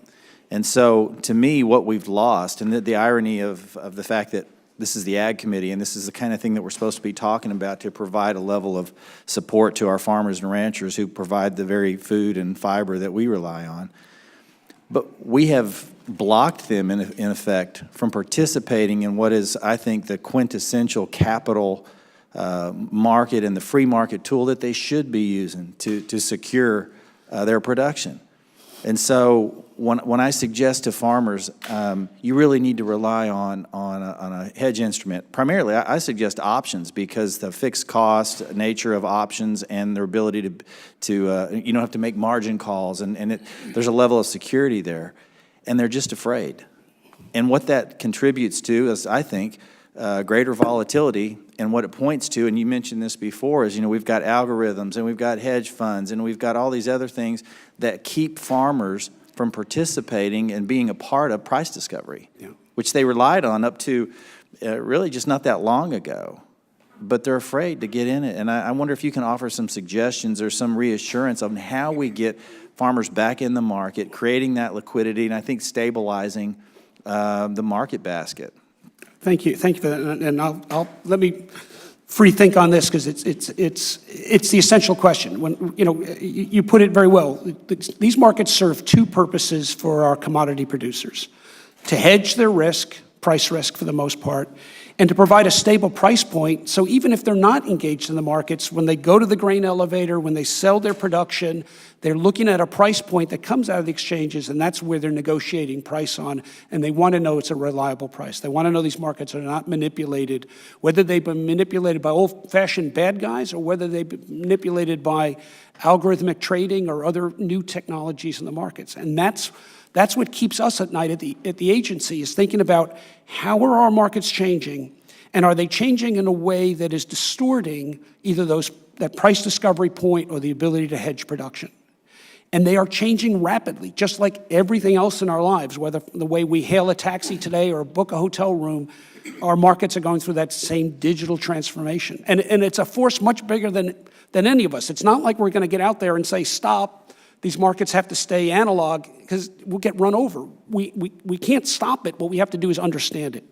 S7: And so, to me, what we've lost, and the irony of the fact that this is the Ag Committee, and this is the kind of thing that we're supposed to be talking about to provide a level of support to our farmers and ranchers who provide the very food and fiber that we rely on. But we have blocked them, in effect, from participating in what is, I think, the quintessential capital market and the free market tool that they should be using to secure their production. And so when I suggest to farmers, you really need to rely on a hedge instrument. Primarily, I suggest options, because the fixed cost nature of options and their ability to you don't have to make margin calls, and there's a level of security there. And they're just afraid. And what that contributes to is, I think, greater volatility. And what it points to, and you mentioned this before, is, we've got algorithms and we've got hedge funds and we've got all these other things that keep farmers from participating and being a part of price discovery, which they relied on up to really just not that long ago. but they're afraid to get in it. And I wonder if you can offer some suggestions or some reassurance on how we get farmers back in the market, creating that liquidity, and I think stabilizing the market basket.
S5: Thank you for that, and I'll let me free think on this because it's the essential question. When you put it very well. These markets serve two purposes for our commodity producers: to hedge their risk, price risk for the most part, and to provide a stable price point. So even if they're not engaged in the markets, when they go to the grain elevator, when they sell their production, they're looking at a price point that comes out of the exchanges, and that's where they're negotiating price on, and they want to know it's a reliable price. They want to know these markets are not manipulated, whether they've been manipulated by old-fashioned bad guys or whether they've been manipulated by algorithmic trading or other new technologies in the markets. And that's what keeps us at night at the agency, is thinking about how are our markets changing, and are they changing in a way that is distorting either that price discovery point or the ability to hedge production. And they are changing rapidly, just like everything else in our lives, whether the way we hail a taxi today or book a hotel room, our markets are going through that same digital transformation. And it's a force much bigger than any of us. It's not like we're going to get out there and say, stop, these markets have to stay analog, because we'll get run over. We can't stop it. What we have to do is understand it.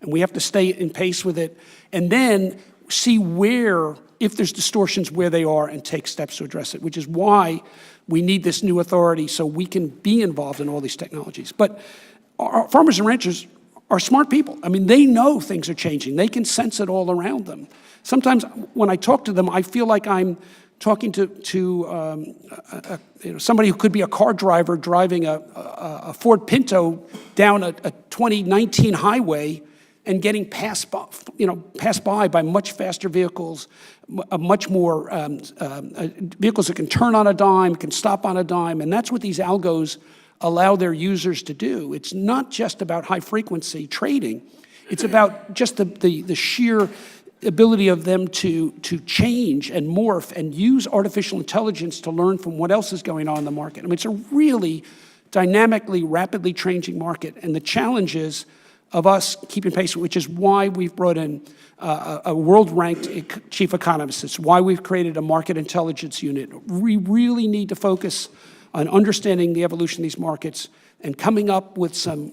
S5: And we have to stay in pace with it, and then see where, if there's distortions, where they are, and take steps to address it, which is why we need this new authority so we can be involved in all these technologies. But our farmers and ranchers are smart people. I mean, they know things are changing. They can sense it all around them. Sometimes when I talk to them, I feel like I'm talking to somebody who could be a car driver driving a Ford Pinto down a 2019 highway and getting passed by much faster vehicles, much more vehicles that can turn on a dime, can stop on a dime, and that's what these algos allow their users to do. It's not just about high-frequency trading. It's about just the sheer ability of them to change and morph and use artificial intelligence to learn from what else is going on in the market. I mean, it's a really dynamically, rapidly changing market, and the challenges of us keeping pace, which is why we've brought in a world-ranked chief economist. It's why we've created a market intelligence unit. We really need to focus on understanding the evolution of these markets and coming up with some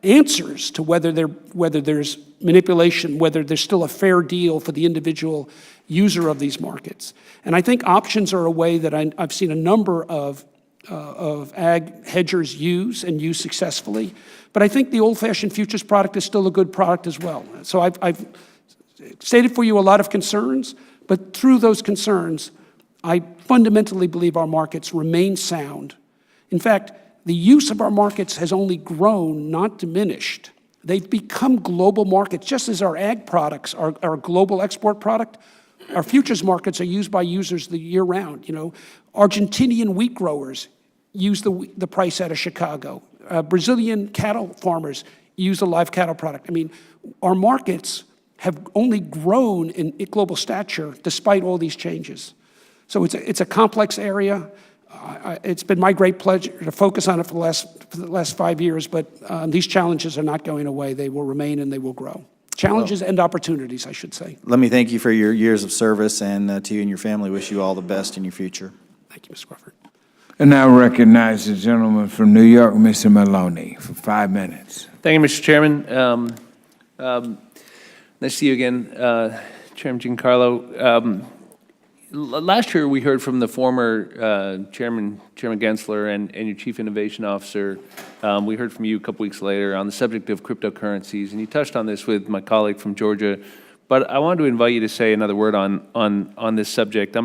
S5: answers to whether there's manipulation, whether there's still a fair deal for the individual user of these markets. And I think options are a way that I've seen a number of ag hedgers use successfully. But I think the old-fashioned futures product is still a good product as well. So I've stated for you a lot of concerns, but through those concerns, I fundamentally believe our markets remain sound. In fact, the use of our markets has only grown, not diminished. They've become global markets, just as our ag products are a global export product. Our futures markets are used by users the year round. Argentinian wheat growers use the price out of Chicago. Brazilian cattle farmers use the live cattle product. I mean, our markets have only grown in global stature despite all these changes. So it's a complex area. It's been my great pleasure to focus on it for the last 5 years, but these challenges are not going away. They will remain and they will grow. Challenges and opportunities, I should say.
S7: Let me thank you for your years of service, and to you and your family, wish you all the best in your future.
S5: Thank you, Mr. Crawford.
S1: And now recognize the gentleman from New York, Mr. Maloney, for 5 minutes.
S8: Thank you, Mr. Chairman. Nice to see you again, Chairman Giancarlo. Last year, we heard from the former Chairman Gensler and your Chief Innovation Officer. We heard from you a couple weeks later on the subject of cryptocurrencies, and you touched on this with my colleague from Georgia. But I wanted to invite you to say another word on this subject.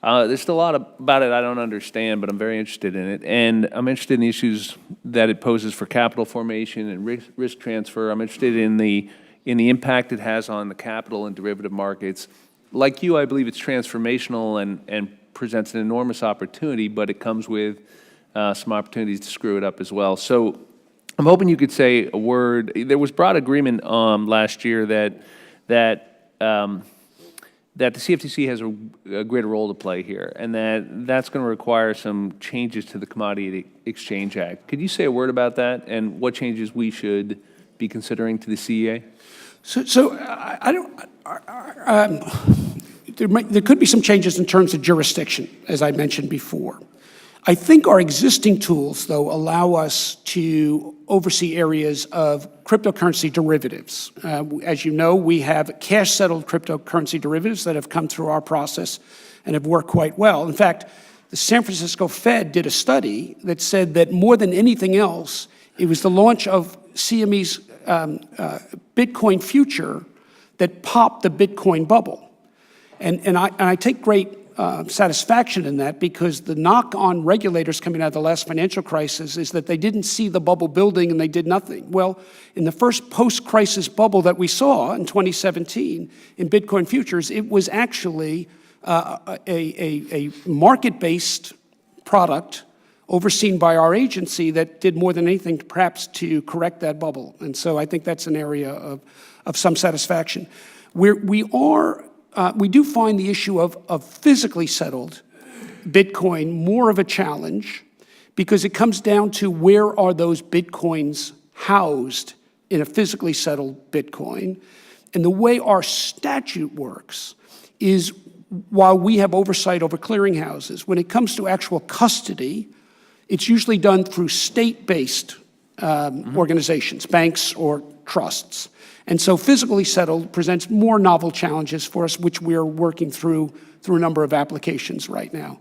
S8: There's still a lot about it I don't understand, but I'm very interested in it. And I'm interested in the issues that it poses for capital formation and risk transfer. I'm interested in the impact it has on the capital and derivative markets. Like you, I believe it's transformational and presents an enormous opportunity, but it comes with some opportunities to screw it up as well. So I'm hoping you could say a word. There was broad agreement last year that the Cftc has a greater role to play here, and that's going to require some changes to the Commodity Exchange Act. Could you say a word about that and what changes we should be considering to the CEA?
S5: So I don't, there could be some changes in terms of jurisdiction, as I mentioned before. I think our existing tools, though, allow us to oversee areas of cryptocurrency derivatives. As you know, we have cash-settled cryptocurrency derivatives that have come through our process and have worked quite well. In fact, the San Francisco Fed did a study that said that more than anything else, it was the launch of CME's Bitcoin future that popped the Bitcoin bubble. And I take great satisfaction in that, because the knock on regulators coming out of the last financial crisis is that they didn't see the bubble building and they did nothing. Well, in the first post-crisis bubble that we saw in 2017 in Bitcoin futures, it was actually a market-based product overseen by our agency that did more than anything perhaps to correct that bubble. And so I think that's an area of some satisfaction. We do find the issue of physically settled Bitcoin more of a challenge, because it comes down to where are those Bitcoins housed in a physically settled Bitcoin. And the way our statute works is, while we have oversight over clearinghouses, when it comes to actual custody, it's usually done through state-based organizations, banks or trusts. And so physically settled presents more novel challenges for us, which we are working through a number of applications right now.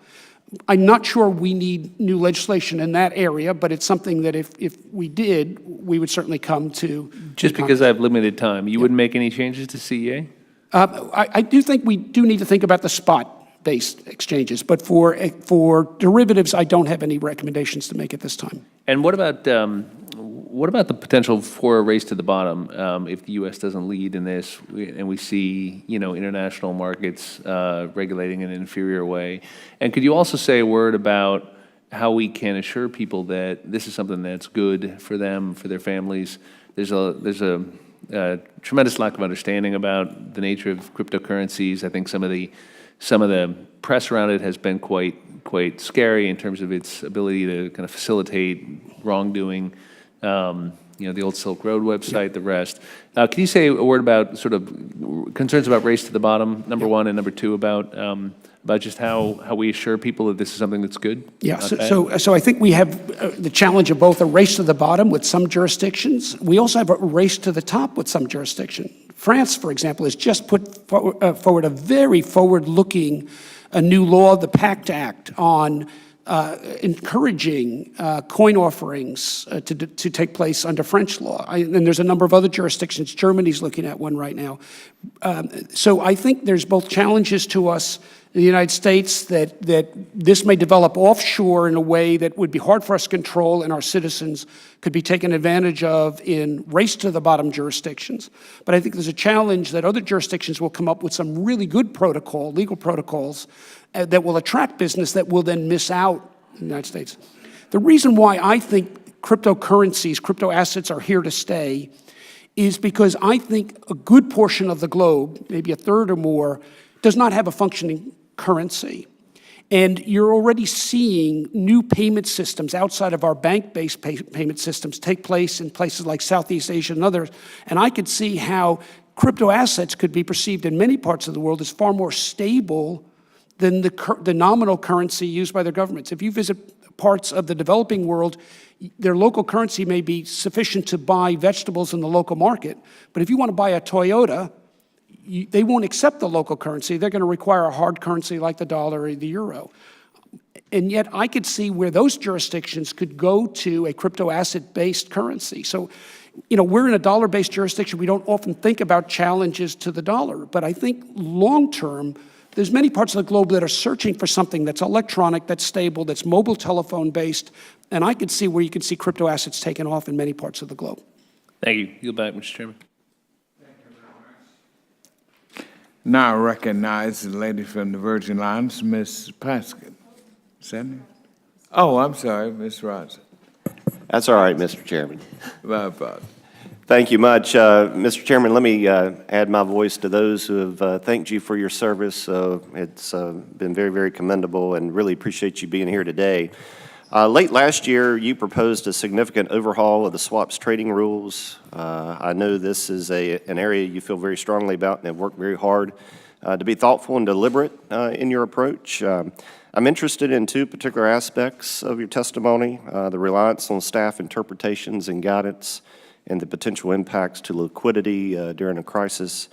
S5: I'm not sure we need new legislation in that area, but it's something that if we did, we would certainly come to.
S8: Just because I have limited time, you wouldn't make any changes to CEA?
S5: I do think we do need to think about the spot-based exchanges, but for derivatives, I don't have any recommendations to make at this time.
S8: And what about the potential for a race to the bottom if the U.S. doesn't lead in this, and we see, international markets regulating in an inferior way? And could you also say a word about how we can assure people that this is something that's good for them, for their families? There's a tremendous lack of understanding about the nature of cryptocurrencies. I think some of the press around it has been quite scary in terms of its ability to kind of facilitate wrongdoing. The old Silk Road website, the rest. Can you say a word about sort of concerns about race to the bottom, number one, and number two, about just how we assure people that this is something that's good?
S5: Yeah, so I think we have the challenge of both a race to the bottom with some jurisdictions. We also have a race to the top with some jurisdiction. France, for example, has just put forward a very forward-looking new law, the PACT Act, on encouraging coin offerings to take place under French law. And there's a number of other jurisdictions. Germany's looking at one right now. So I think there's both challenges to us in the United States that this may develop offshore in a way that would be hard for us to control, and our citizens could be taken advantage of in race-to-the-bottom jurisdictions. But I think there's a challenge that other jurisdictions will come up with some really good legal protocols that will attract business that will then miss out in the United States. The reason why I think cryptocurrencies, crypto assets are here to stay is because I think a good portion of the globe, maybe a third or more, does not have a functioning currency. And you're already seeing new payment systems outside of our bank-based payment systems take place in places like Southeast Asia and others. And I could see how crypto assets could be perceived in many parts of the world as far more stable than the nominal currency used by their governments. If you visit parts of the developing world, their local currency may be sufficient to buy vegetables in the local market, but if you want to buy a Toyota, they won't accept the local currency. They're going to require a hard currency like the dollar or the euro. And yet I could see where those jurisdictions could go to a crypto asset-based currency. So, we're in a dollar-based jurisdiction. We don't often think about challenges to the dollar, but I think long-term, there's many parts of the globe that are searching for something that's electronic, that's stable, that's mobile telephone-based, and I could see where you could see crypto assets taken off in many parts of the globe.
S8: Thank you. Yield back, Mr. Chairman.
S1: Now I recognize the lady from the Virgin Islands, Ms. Paskin. Is that it? Oh, I'm sorry, Ms. Roger.
S9: That's all right, Mr. Chairman.
S1: My apologies.
S9: Thank you much. Mr. Chairman, let me add my voice to those who have thanked you for your service. It's been very, very commendable, and really appreciate you being here today. Late last year, you proposed a significant overhaul of the swaps trading rules. I know this is an area you feel very strongly about and have worked very hard to be thoughtful and deliberate in your approach. I'm interested in two particular aspects of your testimony, the reliance on staff interpretations and guidance and the potential impacts to liquidity during a crisis.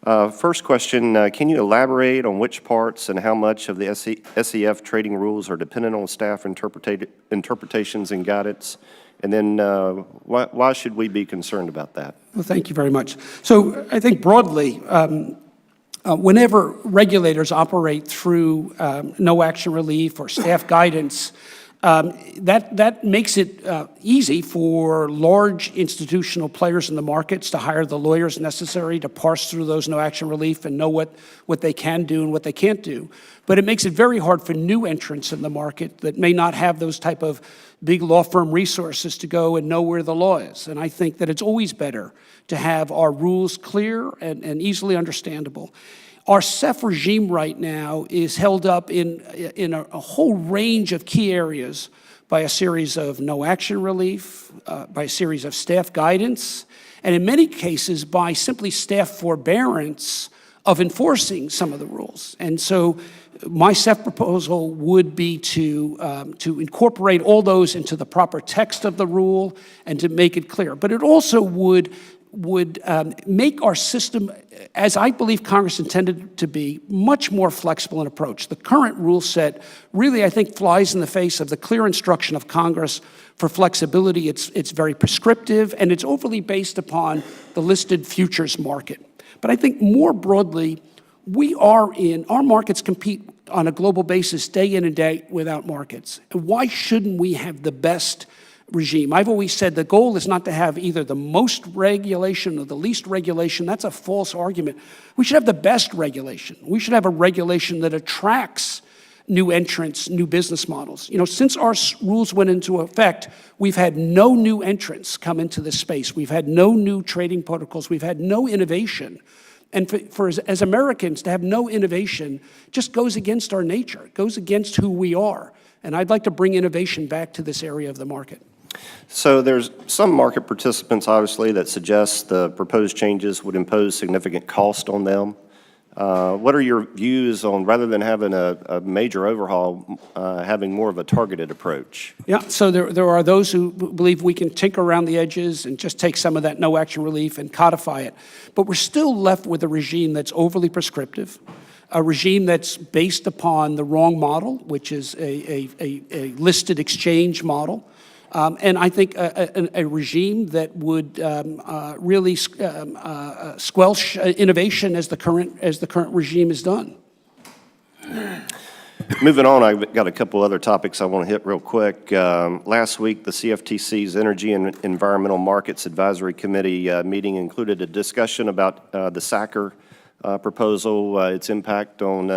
S9: First question, can you elaborate on which parts and how much of the SEF trading rules are dependent on staff interpretations and guidance? And then why should we be concerned about that?
S5: Well, thank you very much. So I think broadly, whenever regulators operate through no action relief or staff guidance, that makes it easy for large institutional players in the markets to hire the lawyers necessary to parse through those no action relief and know what they can do and what they can't do. But it makes it very hard for new entrants in the market that may not have those type of big law firm resources to go and know where the law is. And I think that it's always better to have our rules clear and easily understandable. Our SEF regime right now is held up in a whole range of key areas by a series of no action relief, by a series of staff guidance, and in many cases by simply staff forbearance of enforcing some of the rules. And so my SEF proposal would be to incorporate all those into the proper text of the rule and to make it clear. But it also would make our system, as I believe Congress intended to be, much more flexible in approach. The current rule set really, I think, flies in the face of the clear instruction of Congress for flexibility. It's very prescriptive, and it's overly based upon the listed futures market. But I think more broadly, our markets compete on a global basis day in and day without markets. And why shouldn't we have the best regime? I've always said the goal is not to have either the most regulation or the least regulation. That's a false argument. We should have the best regulation. We should have a regulation that attracts new entrants, new business models. You know, since our rules went into effect, we've had no new entrants come into this space. We've had no new trading protocols. We've had no innovation. And as Americans, to have no innovation just goes against our nature. It goes against who we are. And I'd like to bring innovation back to this area of the market.
S9: So there's some market participants, obviously, that suggest the proposed changes would impose significant cost on them. What are your views on, rather than having a major overhaul, having more of a targeted approach?
S5: Yeah, so there are those who believe we can tinker around the edges and just take some of that no action relief and codify it. But we're still left with a regime that's overly prescriptive, a regime that's based upon the wrong model, which is a listed exchange model. And I think a regime that would really squelch innovation as the current regime is done.
S9: Moving on, I've got a couple other topics I want to hit real quick. Last week, the Cftc's Energy and Environmental Markets Advisory Committee meeting included a discussion about the SACR proposal, its impact on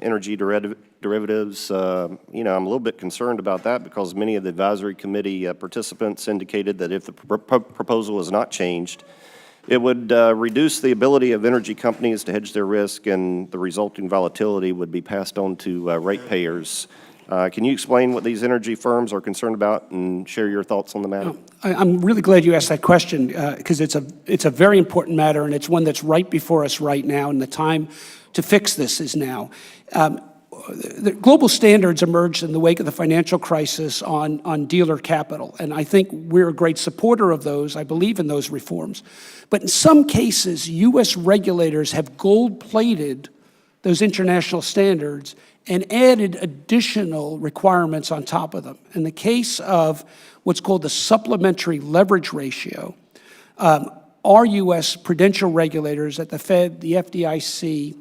S9: energy derivatives. You know, I'm a little bit concerned about that because many of the advisory committee participants indicated that if the proposal is not changed, it would reduce the ability of energy companies to hedge their risk, and the resulting volatility would be passed on to ratepayers. Can you explain what these energy firms are concerned about and share your thoughts on the matter?
S5: I'm really glad you asked that question because it's a very important matter, and it's one that's right before us right now, and the time to fix this is now. The global standards emerged in the wake of the financial crisis on dealer capital, and I think we're a great supporter of those. I believe in those reforms. But in some cases, U.S. regulators have gold-plated those international standards and added additional requirements on top of them. In the case of what's called the supplementary leverage ratio, our U.S. prudential regulators at the Fed, the FDIC,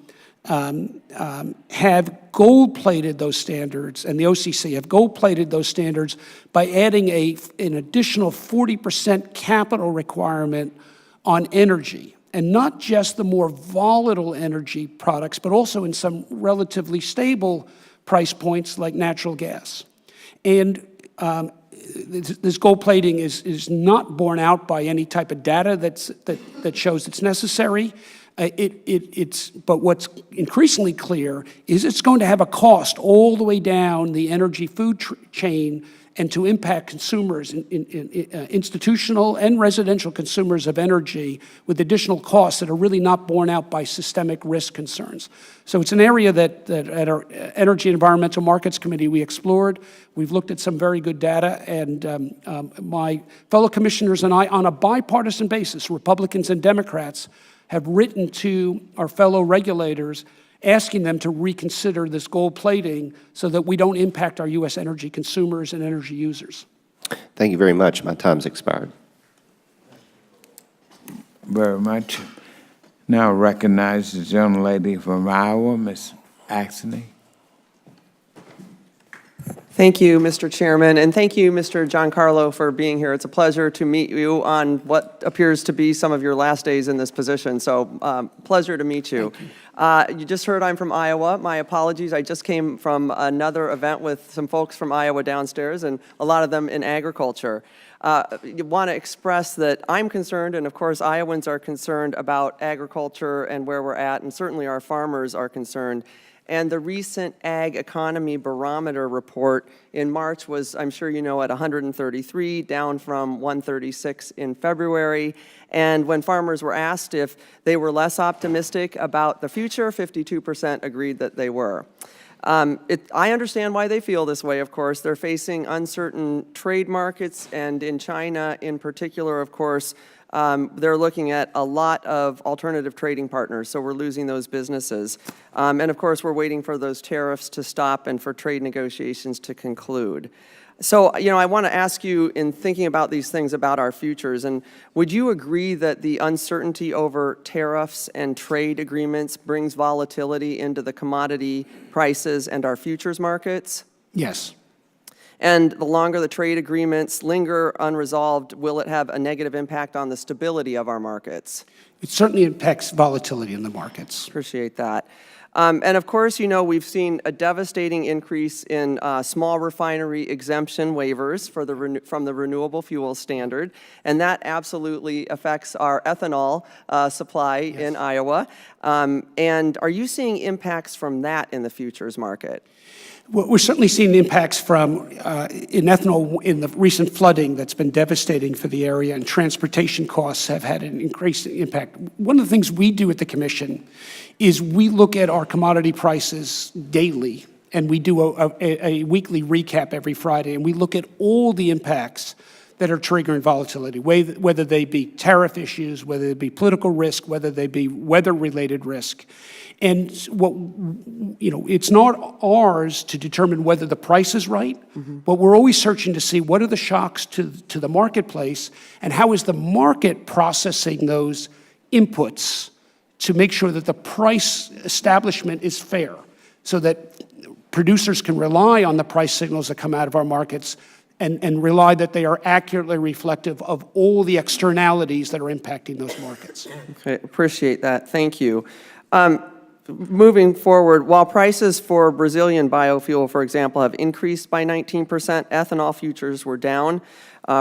S5: have gold-plated those standards, and the OCC have gold-plated those standards by adding an additional 40% capital requirement on energy, and not just the more volatile energy products, but also in some relatively stable price points like natural gas. And this gold plating is not borne out by any type of data that shows it's necessary. But what's increasingly clear is it's going to have a cost all the way down the energy food chain and to impact consumers, institutional and residential consumers of energy with additional costs that are really not borne out by systemic risk concerns. So it's an area that at our Energy and Environmental Markets Committee we explored. We've looked at some very good data, and my fellow commissioners and I, on a bipartisan basis, Republicans and Democrats, have written to our fellow regulators asking them to reconsider this gold plating so that we don't impact our U.S. energy consumers and energy users.
S9: Thank you very much. My time's expired.
S1: Very much. Now recognize the young lady from Iowa, Ms. Axney.
S10: Thank you, Mr. Chairman, and thank you, Mr. Giancarlo, for being here. It's a pleasure to meet you on what appears to be some of your last days in this position, so pleasure to meet you. You just heard I'm from Iowa. My apologies. I just came from another event with some folks from Iowa downstairs, and a lot of them in agriculture. You want to express that I'm concerned, and of course Iowans are concerned about agriculture and where we're at, and certainly our farmers are concerned. And the recent Ag Economy Barometer report in March was, I'm sure you know, at 133, down from 136 in February. And when farmers were asked if they were less optimistic about the future, 52% agreed that they were. I understand why they feel this way, of course. They're facing uncertain trade markets, and in China in particular, of course, they're looking at a lot of alternative trading partners, so we're losing those businesses. And of course, we're waiting for those tariffs to stop and for trade negotiations to conclude. So, I want to ask you, in thinking about these things about our futures, and would you agree that the uncertainty over tariffs and trade agreements brings volatility into the commodity prices and our futures markets?
S5: Yes.
S10: And the longer the trade agreements linger unresolved, will it have a negative impact on the stability of our markets?
S5: It certainly impacts volatility in the markets.
S10: Appreciate that. And of course, we've seen a devastating increase in small refinery exemption waivers from the renewable fuel standard, and that absolutely affects our ethanol supply in Iowa. And are you seeing impacts from that in the futures market?
S5: Well, we're certainly seeing impacts from in ethanol in the recent flooding that's been devastating for the area, and transportation costs have had an increasing impact. One of the things we do at the Commission is we look at our commodity prices daily, and we do a weekly recap every Friday, and we look at all the impacts that are triggering volatility, whether they be tariff issues, whether they be political risk, whether they be weather-related risk. And it's not ours to determine whether the price is right, but we're always searching to see what are the shocks to the marketplace, and how is the market processing those inputs to make sure that the price establishment is fair, so that producers can rely on the price signals that come out of our markets and rely that they are accurately reflective of all the externalities that are impacting those markets.
S10: Okay, appreciate that. Thank you. Moving forward, while prices for Brazilian biofuel, for example, have increased by 19%, ethanol futures were down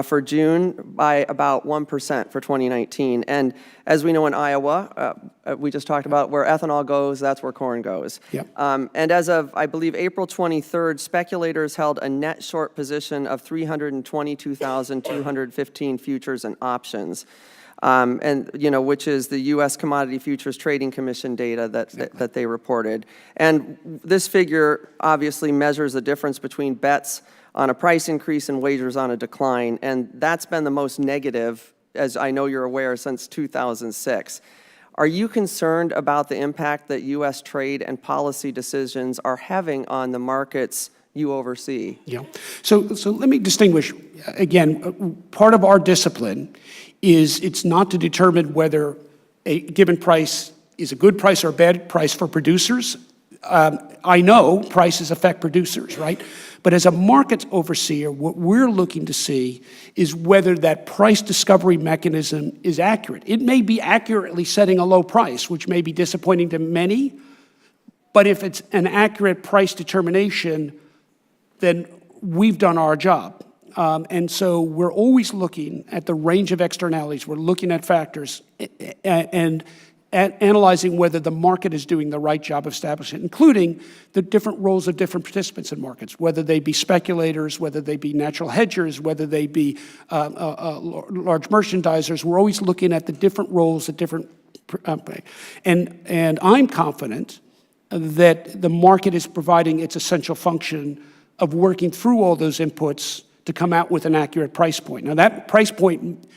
S10: for June by about 1% for 2019. And as we know in Iowa, we just talked about where ethanol goes, that's where corn goes.
S5: Yep.
S10: And as of, I believe, April 23rd, speculators held a net short position of 322,215 futures and options. Which is the U.S. Commodity Futures Trading Commission data that they reported. And this figure obviously measures the difference between bets on a price increase and wagers on a decline, and that's been the most negative, as I know you're aware, since 2006. Are you concerned about the impact that U.S. trade and policy decisions are having on the markets you oversee?
S5: Yeah. So let me distinguish, again, part of our discipline is it's not to determine whether a given price is a good price or a bad price for producers. I know prices affect producers, right? But as a markets overseer, what we're looking to see is whether that price discovery mechanism is accurate. It may be accurately setting a low price, which may be disappointing to many, but if it's an accurate price determination, then we've done our job. And so we're always looking at the range of externalities. We're looking at factors. And analyzing whether the market is doing the right job of establishing it, including the different roles of different participants in markets, whether they be speculators, whether they be natural hedgers, whether they be large merchandisers. We're always looking at the different roles at different, and I'm confident that the market is providing its essential function of working through all those inputs to come out with an accurate price point. Now that price point,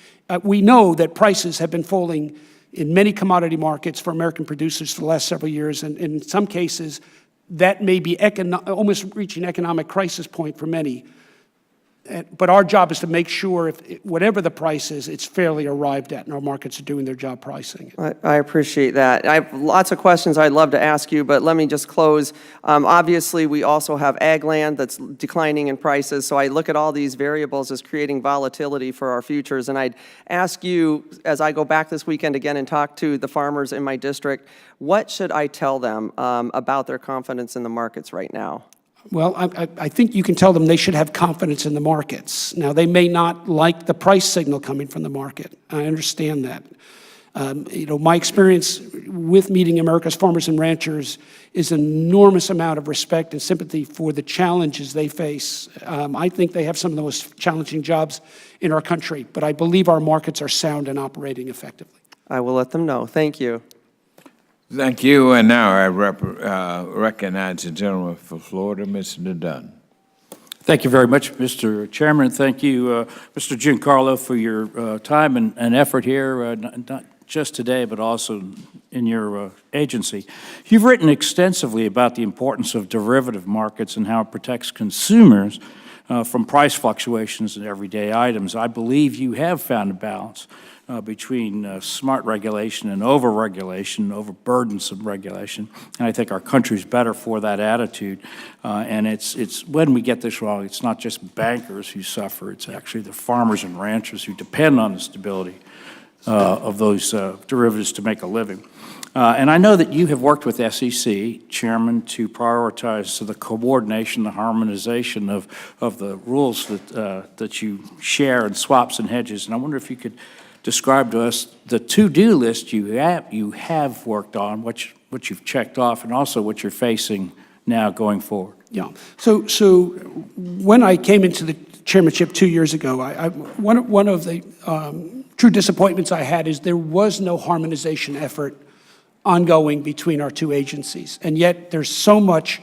S5: we know that prices have been falling in many commodity markets for American producers for the last several years, and in some cases, that may be almost reaching economic crisis point for many. But our job is to make sure, whatever the price is, it's fairly arrived at, and our markets are doing their job pricing it.
S10: I appreciate that. I have lots of questions I'd love to ask you, but let me just close. Obviously, we also have ag land that's declining in prices, so I look at all these variables as creating volatility for our futures, and I'd ask you, as I go back this weekend again and talk to the farmers in my district, what should I tell them about their confidence in the markets right now?
S5: Well, I think you can tell them they should have confidence in the markets. Now, they may not like the price signal coming from the market. I understand that. My experience with meeting America's farmers and ranchers is an enormous amount of respect and sympathy for the challenges they face. I think they have some of the most challenging jobs in our country, but I believe our markets are sound and operating effectively.
S10: I will let them know. Thank you.
S1: Thank you, and now I recognize the gentleman from Florida, Mr. Dunn.
S11: Thank you very much, Mr. Chairman. Thank you, Mr. Giancarlo, for your time and effort here, not just today, but also in your agency. You've written extensively about the importance of derivative markets and how it protects consumers from price fluctuations in everyday items. I believe you have found a balance between smart regulation and over-regulation, over-burdensome regulation, and I think our country's better for that attitude. And it's when we get this wrong, it's not just bankers who suffer, it's actually the farmers and ranchers who depend on the stability of those derivatives to make a living. And I know that you have worked with SEC, Chairman, to prioritize the coordination, the harmonization of the rules that you share and swaps and hedges, and I wonder if you could describe to us the to-do list you have worked on, what you've checked off, and also what you're facing now going forward.
S5: Yeah. So when I came into the chairmanship 2 years ago, one of the true disappointments I had is there was no harmonization effort ongoing between our two agencies, and yet there's so much.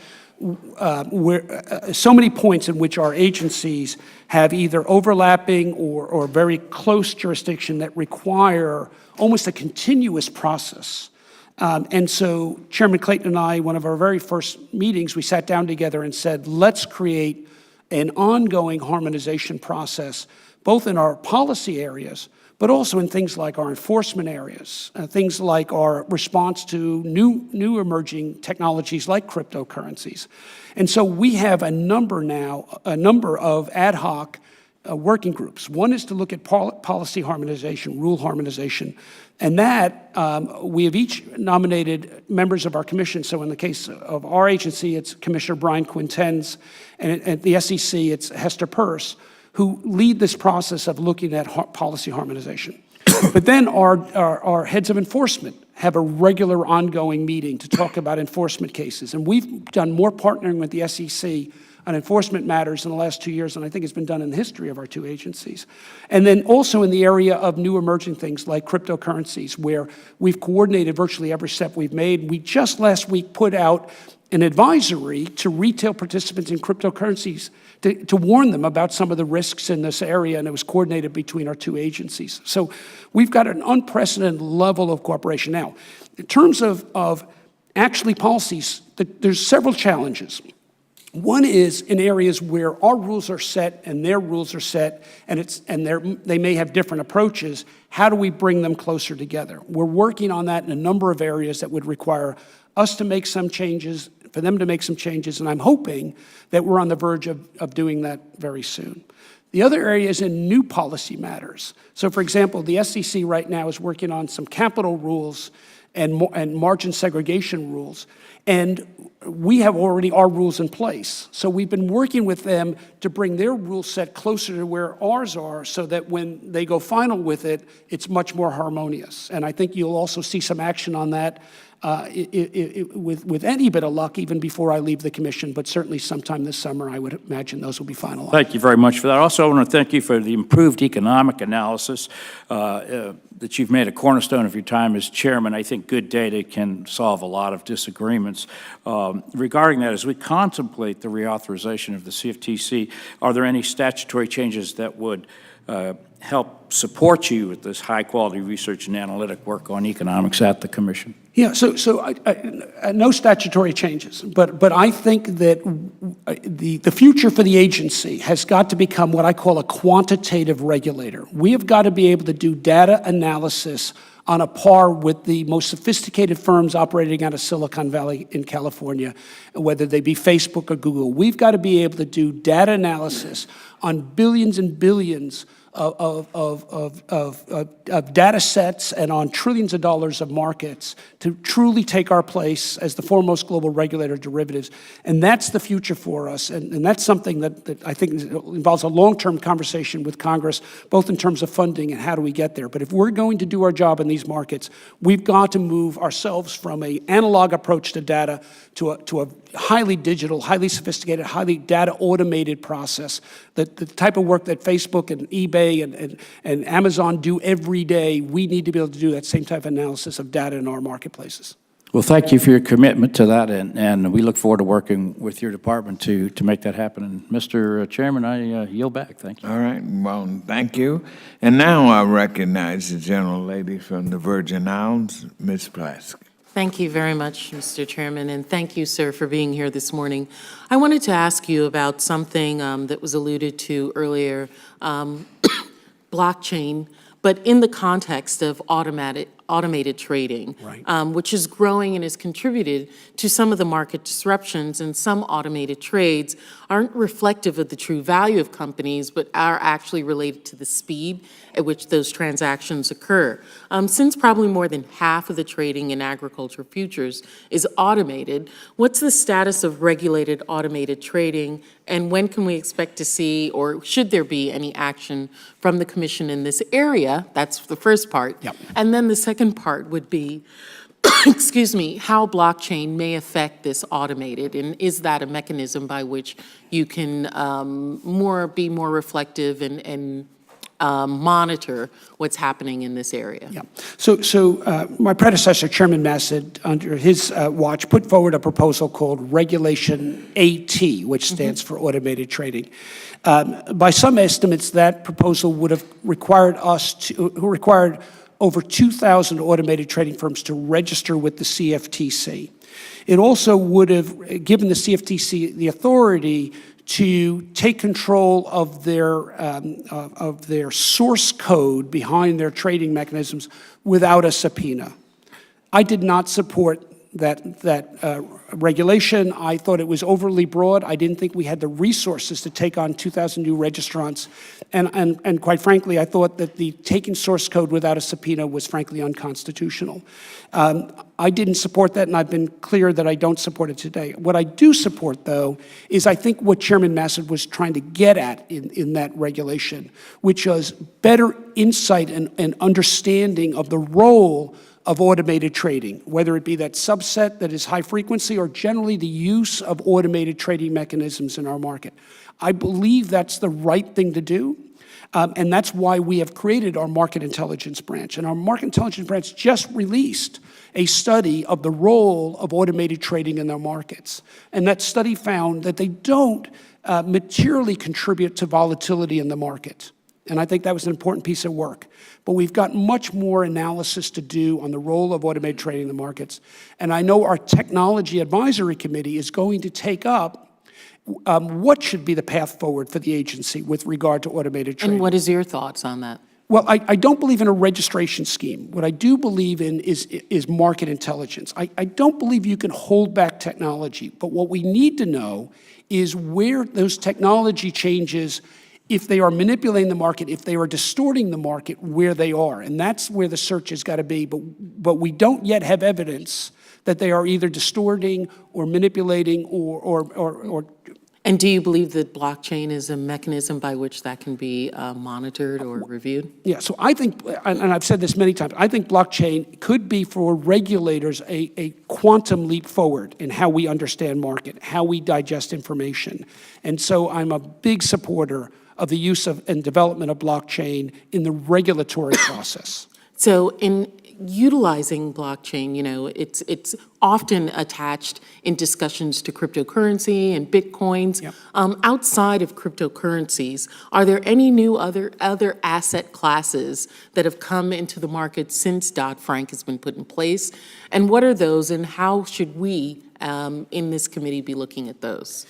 S5: So many points in which our agencies have either overlapping or very close jurisdiction that require almost a continuous process. And so Chairman Clayton and I, one of our very first meetings, we sat down together and said, let's create an ongoing harmonization process, both in our policy areas, but also in things like our enforcement areas, things like our response to new emerging technologies like cryptocurrencies. And so we have a number of ad hoc working groups. One is to look at policy harmonization, rule harmonization, and that we have each nominated members of our commission. So in the case of our agency, it's Commissioner Brian Quintens, and at the SEC, it's Hester Peirce, who lead this process of looking at policy harmonization. But then our heads of enforcement have a regular ongoing meeting to talk about enforcement cases. And we've done more partnering with the SEC on enforcement matters in the last 2 years than I think has been done in the history of our two agencies. And then also in the area of new emerging things like cryptocurrencies, where we've coordinated virtually every step we've made. We just last week put out an advisory to retail participants in cryptocurrencies to warn them about some of the risks in this area, and it was coordinated between our two agencies. So we've got an unprecedented level of cooperation. Now, in terms of actually policies, there's several challenges. One is in areas where our rules are set and their rules are set, and they may have different approaches. How do we bring them closer together? We're working on that in a number of areas that would require us to make some changes, for them to make some changes, and I'm hoping that we're on the verge of doing that very soon. The other area is in new policy matters. So, for example, the SEC right now is working on some capital rules and margin segregation rules. And we have already our rules in place. So we've been working with them to bring their rule set closer to where ours are so that when they go final with it, it's much more harmonious. And I think you'll also see some action on that with any bit of luck, even before I leave the commission, but certainly sometime this summer, I would imagine those will be finalized.
S11: Thank you very much for that. Also, I want to thank you for the improved economic analysis that you've made a cornerstone of your time as chairman. I think good data can solve a lot of disagreements. Regarding that, as we contemplate the reauthorization of the CFTC, are there any statutory changes that would help support you with this high-quality research and analytic work on economics at the commission?
S5: Yeah, so no statutory changes, but I think that the future for the agency has got to become what I call a quantitative regulator. We have got to be able to do data analysis on a par with the most sophisticated firms operating out of Silicon Valley in California, whether they be Facebook or Google. We've got to be able to do data analysis on billions and billions of data sets and on trillions of dollars of markets to truly take our place as the foremost global regulator of derivatives. And that's the future for us. And that's something that I think involves a long-term conversation with Congress, both in terms of funding and how do we get there. But if we're going to do our job in these markets, we've got to move ourselves from an analog approach to data to a highly digital, highly sophisticated, highly data automated process. The type of work that Facebook and eBay and Amazon do every day, we need to be able to do that same type of analysis of data in our marketplaces.
S11: Well, thank you for your commitment to that, and we look forward to working with your department to make that happen. And Mr. Chairman, I yield back. Thank you.
S1: All right, well, thank you. And now I recognize the gentle lady from the Virgin Islands, Ms. Plask.
S12: Thank you very much, Mr. Chairman, and thank you, sir, for being here this morning. I wanted to ask you about something that was alluded to earlier, blockchain, but in the context of automated trading,
S5: Right.
S12: Which is growing and has contributed to some of the market disruptions, and some automated trades aren't reflective of the true value of companies, but are actually related to the speed at which those transactions occur. Since probably more than half of the trading in agriculture futures is automated, what's the status of regulated automated trading, and when can we expect to see, or should there be any action from the Commission in this area? That's the first part.
S5: Yep.
S12: And then the second part would be, excuse me, how blockchain may affect this automated, and is that a mechanism by which you can be more reflective and monitor what's happening in this area?
S5: Yeah. So my predecessor, Chairman Massad, under his watch, put forward a proposal called Regulation AT, which stands for automated trading. By some estimates, that proposal would have required over 2,000 automated trading firms to register with the CFTC. It also would have given the CFTC the authority to take control of their source code behind their trading mechanisms without a subpoena. I did not support that regulation. I thought it was overly broad. I didn't think we had the resources to take on 2,000 new registrants. And quite frankly, I thought that the taking source code without a subpoena was frankly unconstitutional. I didn't support that, and I've been clear that I don't support it today. What I do support, though, is I think what Chairman Massad was trying to get at in that regulation, which was better insight and understanding of the role of automated trading, whether it be that subset that is high frequency or generally the use of automated trading mechanisms in our market. I believe that's the right thing to do, and that's why we have created our Market Intelligence Branch. And our Market Intelligence Branch just released a study of the role of automated trading in their markets. And that study found that they don't materially contribute to volatility in the market. And I think that was an important piece of work. But we've got much more analysis to do on the role of automated trading in the markets. And I know our Technology Advisory Committee is going to take up what should be the path forward for the agency with regard to automated trading.
S12: And what is your thoughts on that?
S5: Well, I don't believe in a registration scheme. What I do believe in is market intelligence. I don't believe you can hold back technology. But what we need to know is where those technology changes, if they are manipulating the market, if they are distorting the market, where they are. And that's where the search has got to be. But we don't yet have evidence that they are either distorting or manipulating or
S12: And do you believe that blockchain is a mechanism by which that can be monitored or reviewed?
S5: Yeah, so I think, and I've said this many times, I think blockchain could be for regulators a quantum leap forward in how we understand market, how we digest information. And so I'm a big supporter of the use of and development of blockchain in the regulatory process.
S12: So in utilizing blockchain, you know, it's often attached in discussions to cryptocurrency and bitcoins.
S5: Yep.
S12: Outside of cryptocurrencies, are there any new other asset classes that have come into the market since Dodd-Frank has been put in place? And what are those, and how should we in this committee be looking at those?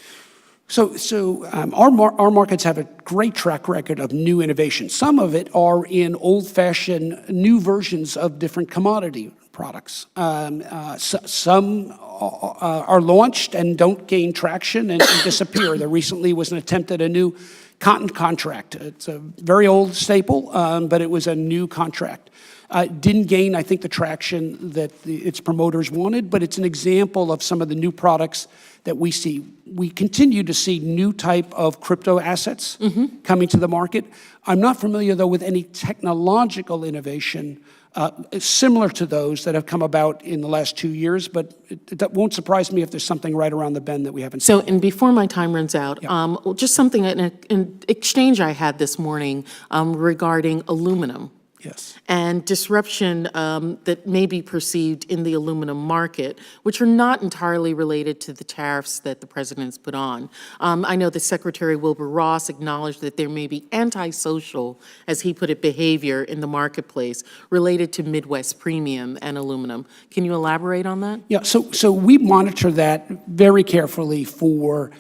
S5: So our markets have a great track record of new innovation. Some of it are in old-fashioned new versions of different commodity products. Some are launched and don't gain traction and disappear. There recently was an attempt at a new cotton contract. It's a very old staple, but it was a new contract. Didn't gain, I think, the traction that its promoters wanted, but it's an example of some of the new products that we see. We continue to see new type of crypto assets coming to the market. I'm not familiar, though, with any technological innovation similar to those that have come about in the last 2 years, but that won't surprise me if there's something right around the bend that we haven't seen.
S12: So, and before my time runs out, just something, an exchange I had this morning regarding aluminum.
S5: Yes.
S12: And disruption that may be perceived in the aluminum market, which are not entirely related to the tariffs that the president's put on. I know that Secretary Wilbur Ross acknowledged that there may be antisocial, as he put it, behavior in the marketplace related to Midwest premium and aluminum. Can you elaborate on that?
S5: Yeah, so we monitor that very carefully for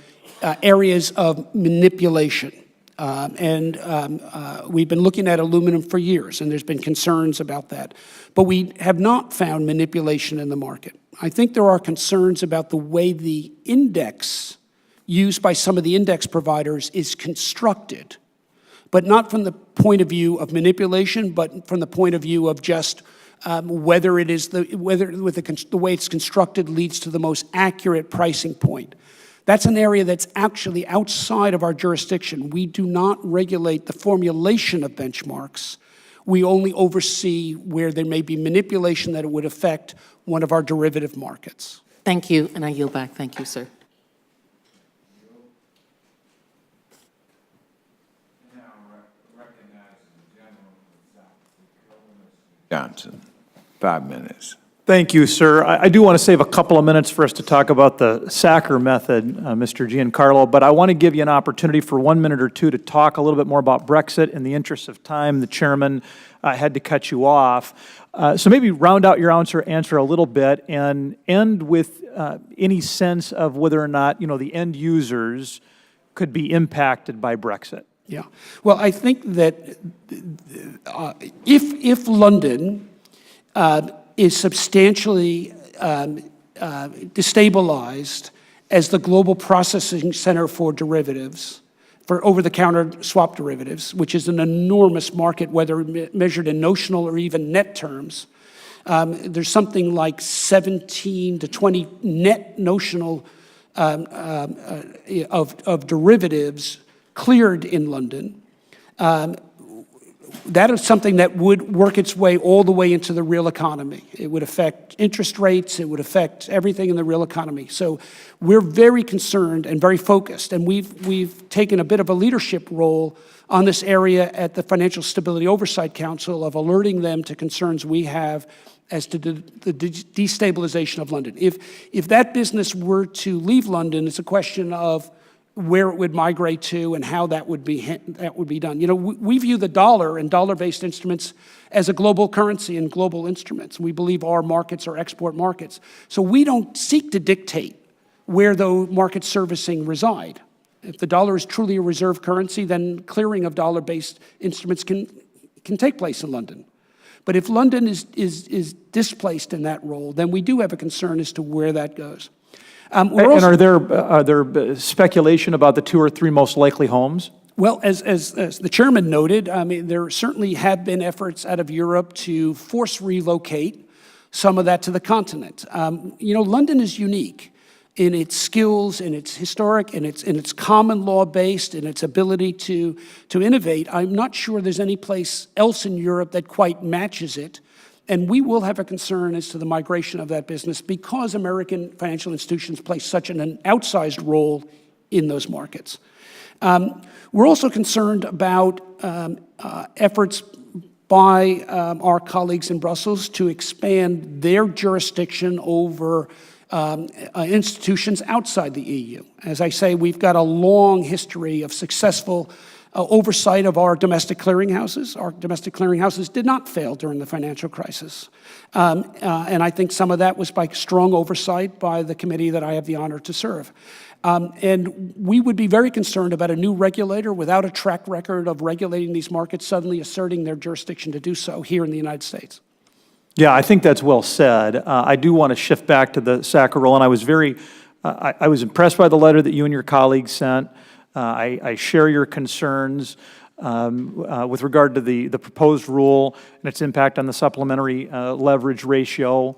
S5: areas of manipulation. We've been looking at aluminum for years, and there's been concerns about that. But we have not found manipulation in the market. I think there are concerns about the way the index used by some of the index providers is constructed, but not from the point of view of manipulation, but from the point of view of just whether it is the way it's constructed leads to the most accurate pricing point. That's an area that's actually outside of our jurisdiction. We do not regulate the formulation of benchmarks. We only oversee where there may be manipulation that it would affect one of our derivative markets.
S12: Thank you, and I yield back. Thank you, sir.
S1: Johnson, 5 minutes.
S13: Thank you, sir. I do want to save a couple of minutes for us to talk about the Sacker method, Mr. Giancarlo, but I want to give you an opportunity for 1 minute or two to talk a little bit more about Brexit. In the interest of time, the chairman had to cut you off. So maybe round out your answer a little bit and end with any sense of whether or not, you know, the end users could be impacted by Brexit.
S5: Yeah. Well, I think that if London is substantially destabilized as the global processing center for derivatives, for over-the-counter swap derivatives, which is an enormous market, whether measured in notional or even net terms. There's something like 17 to 20 net notional of derivatives cleared in London. That is something that would work its way all the way into the real economy. It would affect interest rates. It would affect everything in the real economy. So we're very concerned and very focused, and we've taken a bit of a leadership role on this area at the Financial Stability Oversight Council of alerting them to concerns we have as to the destabilization of London. If that business were to leave London, it's a question of where it would migrate to and how that would be done. You know, we view the dollar and dollar-based instruments as a global currency and global instruments. We believe our markets are export markets. So we don't seek to dictate where the market servicing reside. If the dollar is truly a reserve currency, then clearing of dollar-based instruments can take place in London. But if London is displaced in that role, then we do have a concern as to where that goes.
S13: And are there speculation about the 2 or 3 most likely homes?
S5: Well, as the chairman noted, I mean, there certainly have been efforts out of Europe to force relocate some of that to the continent. London is unique in its skills, in its historic, in its common law based, in its ability to innovate. I'm not sure there's any place else in Europe that quite matches it. And we will have a concern as to the migration of that business because American financial institutions play such an outsized role in those markets. We're also concerned about efforts by our colleagues in Brussels to expand their jurisdiction over institutions outside the EU. As I say, we've got a long history of successful oversight of our domestic clearinghouses. Our domestic clearinghouses did not fail during the financial crisis. And I think some of that was by strong oversight by the committee that I have the honor to serve. And we would be very concerned about a new regulator without a track record of regulating these markets suddenly asserting their jurisdiction to do so here in the United States.
S13: Yeah, I think that's well said. I do want to shift back to the SACR role, and I was impressed by the letter that you and your colleagues sent. I share your concerns with regard to the proposed rule and its impact on the supplementary leverage ratio.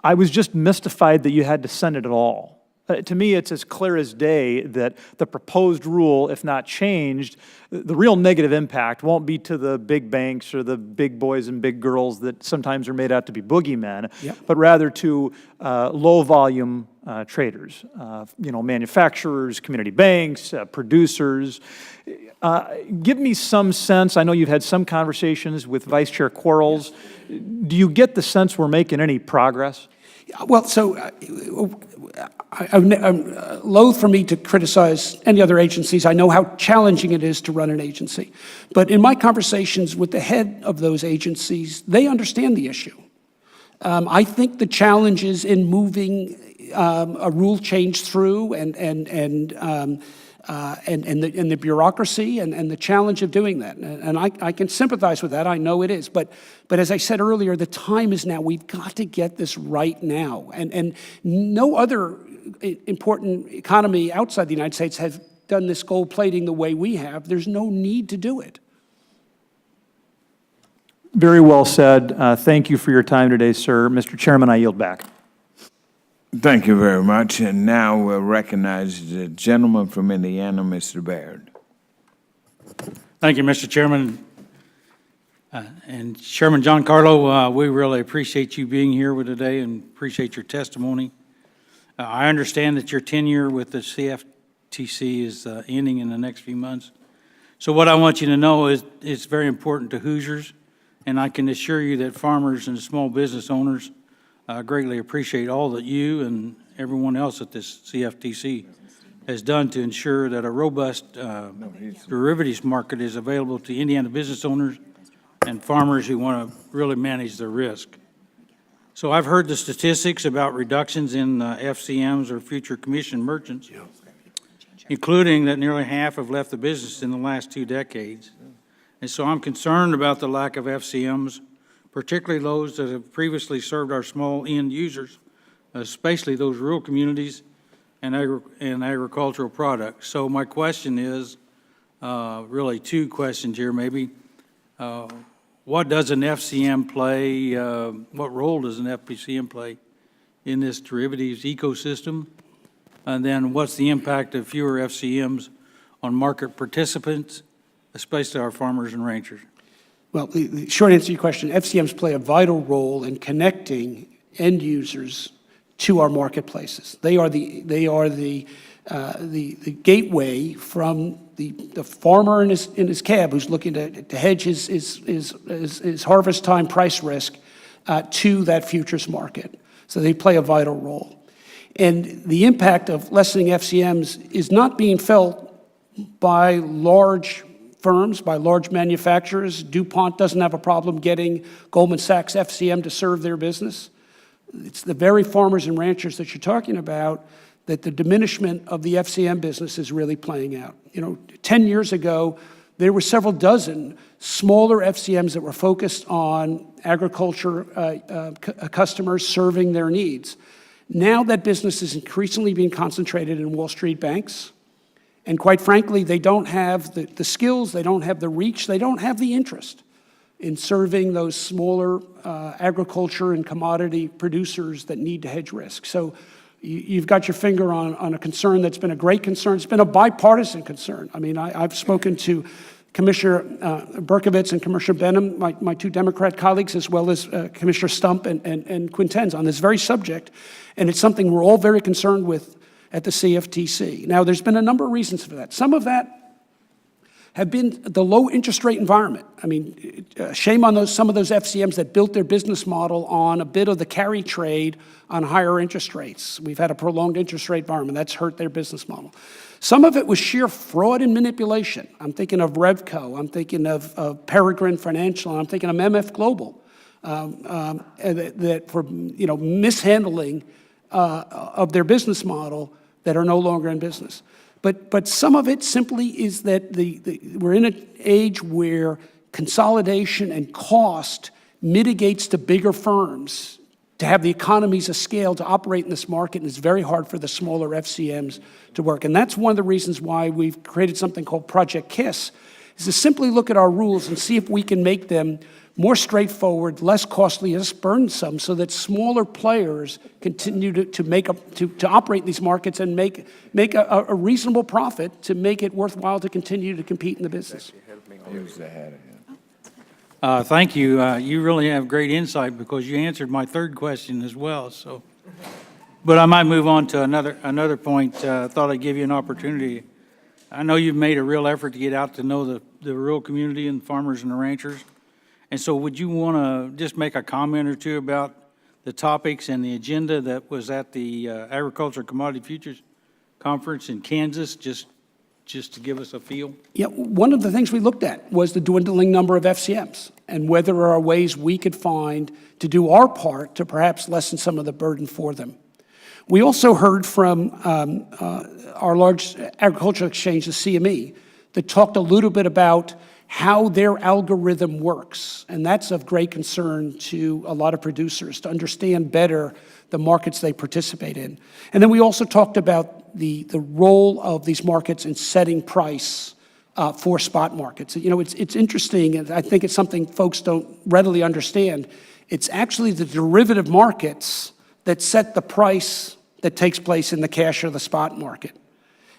S13: I was just mystified that you had to send it at all. To me, it's as clear as day that the proposed rule, if not changed, the real negative impact won't be to the big banks or the big boys and big girls that sometimes are made out to be boogeymen, but rather to low-volume traders, manufacturers, community banks, producers. Give me some sense. I know you've had some conversations with Vice Chair Quarles. Do you get the sense we're making any progress?
S5: Well, so I'm loath for me to criticize any other agencies. I know how challenging it is to run an agency. But in my conversations with the head of those agencies, they understand the issue. I think the challenge is in moving a rule change through and the bureaucracy and the challenge of doing that. And I can sympathize with that. I know it is. But as I said earlier, the time is now. We've got to get this right now. And no other important economy outside the United States has done this gold plating the way we have. There's no need to do it.
S13: Very well said. Thank you for your time today, sir. Mr. Chairman, I yield back.
S1: Thank you very much. And now we'll recognize the gentleman from Indiana, Mr. Baird.
S11: Thank you, Mr. Chairman. And Chairman Giancarlo, we really appreciate you being here today and appreciate your testimony. I understand that your tenure with the Cftc is ending in the next few months. So what I want you to know is it's very important to Hoosiers, and I can assure you that farmers and small business owners greatly appreciate all that you and everyone else at this Cftc has done to ensure that a robust derivatives market is available to Indiana business owners and farmers who want to really manage their risk. So I've heard the statistics about reductions in FCMs or future commission merchants, including that nearly half have left the business in the last 2 decades. And so I'm concerned about the lack of FCMs, particularly those that have previously served our small end users, especially those rural communities and agricultural products. So my question is, really 2 questions here maybe. What does an FCM play, what role does an FCM play in this derivatives ecosystem? And then what's the impact of fewer FCMs on market participants, especially our farmers and ranchers?
S5: Well, the short answer to your question, FCMs play a vital role in connecting end users to our marketplaces. They are the gateway from the farmer in his cab who's looking to hedge his harvest time price risk to that futures market. So they play a vital role. And the impact of lessening FCMs is not being felt by large firms, by large manufacturers. DuPont doesn't have a problem getting Goldman Sachs FCM to serve their business. It's the very farmers and ranchers that you're talking about that the diminishment of the FCM business is really playing out. 10 years ago, there were several dozen smaller FCMs that were focused on agriculture customers serving their needs. Now that business is increasingly being concentrated in Wall Street banks. And quite frankly, they don't have the skills, they don't have the reach, they don't have the interest in serving those smaller agriculture and commodity producers that need to hedge risk. So you've got your finger on a concern that's been a great concern. It's been a bipartisan concern. I mean, I've spoken to Commissioner Berkovitz and Commissioner Benham, my two Democrat colleagues, as well as Commissioner Stump and Quintenz on this very subject, and it's something we're all very concerned with at the CFTC. Now, there's been a number of reasons for that. Some of that have been the low interest rate environment. I mean, shame on some of those FCMs that built their business model on a bit of the carry trade on higher interest rates. We've had a prolonged interest rate environment. That's hurt their business model. Some of it was sheer fraud and manipulation. I'm thinking of Revco. I'm thinking of Peregrine Financial. And I'm thinking of MF Global that for mishandling of their business model that are no longer in business. But some of it simply is that we're in an age where consolidation and cost mitigates to bigger firms to have the economies of scale to operate in this market, and it's very hard for the smaller FCMs to work. And that's one of the reasons why we've created something called Project KISS, is to simply look at our rules and see if we can make them more straightforward, less costly, less burdensome, so that smaller players continue to operate in these markets and make a reasonable profit to make it worthwhile to continue to compete in the business.
S11: Thank you. You really have great insight because you answered my third question as well. So, but I might move on to another point. Thought I'd give you an opportunity. I know you've made a real effort to get out to know the rural community and farmers and the ranchers. And so would you want to just make a comment or two about the topics and the agenda that was at the Agriculture Commodity Futures Conference in Kansas, just to give us a feel?
S5: Yeah, one of the things we looked at was the dwindling number of FCMs and whether there are ways we could find to do our part to perhaps lessen some of the burden for them. We also heard from our large agricultural exchange, the CME, that talked a little bit about how their algorithm works. And that's of great concern to a lot of producers to understand better the markets they participate in. And then we also talked about the role of these markets in setting price for spot markets. You know, it's interesting, and I think it's something folks don't readily understand. It's actually the derivative markets that set the price that takes place in the cash or the spot market.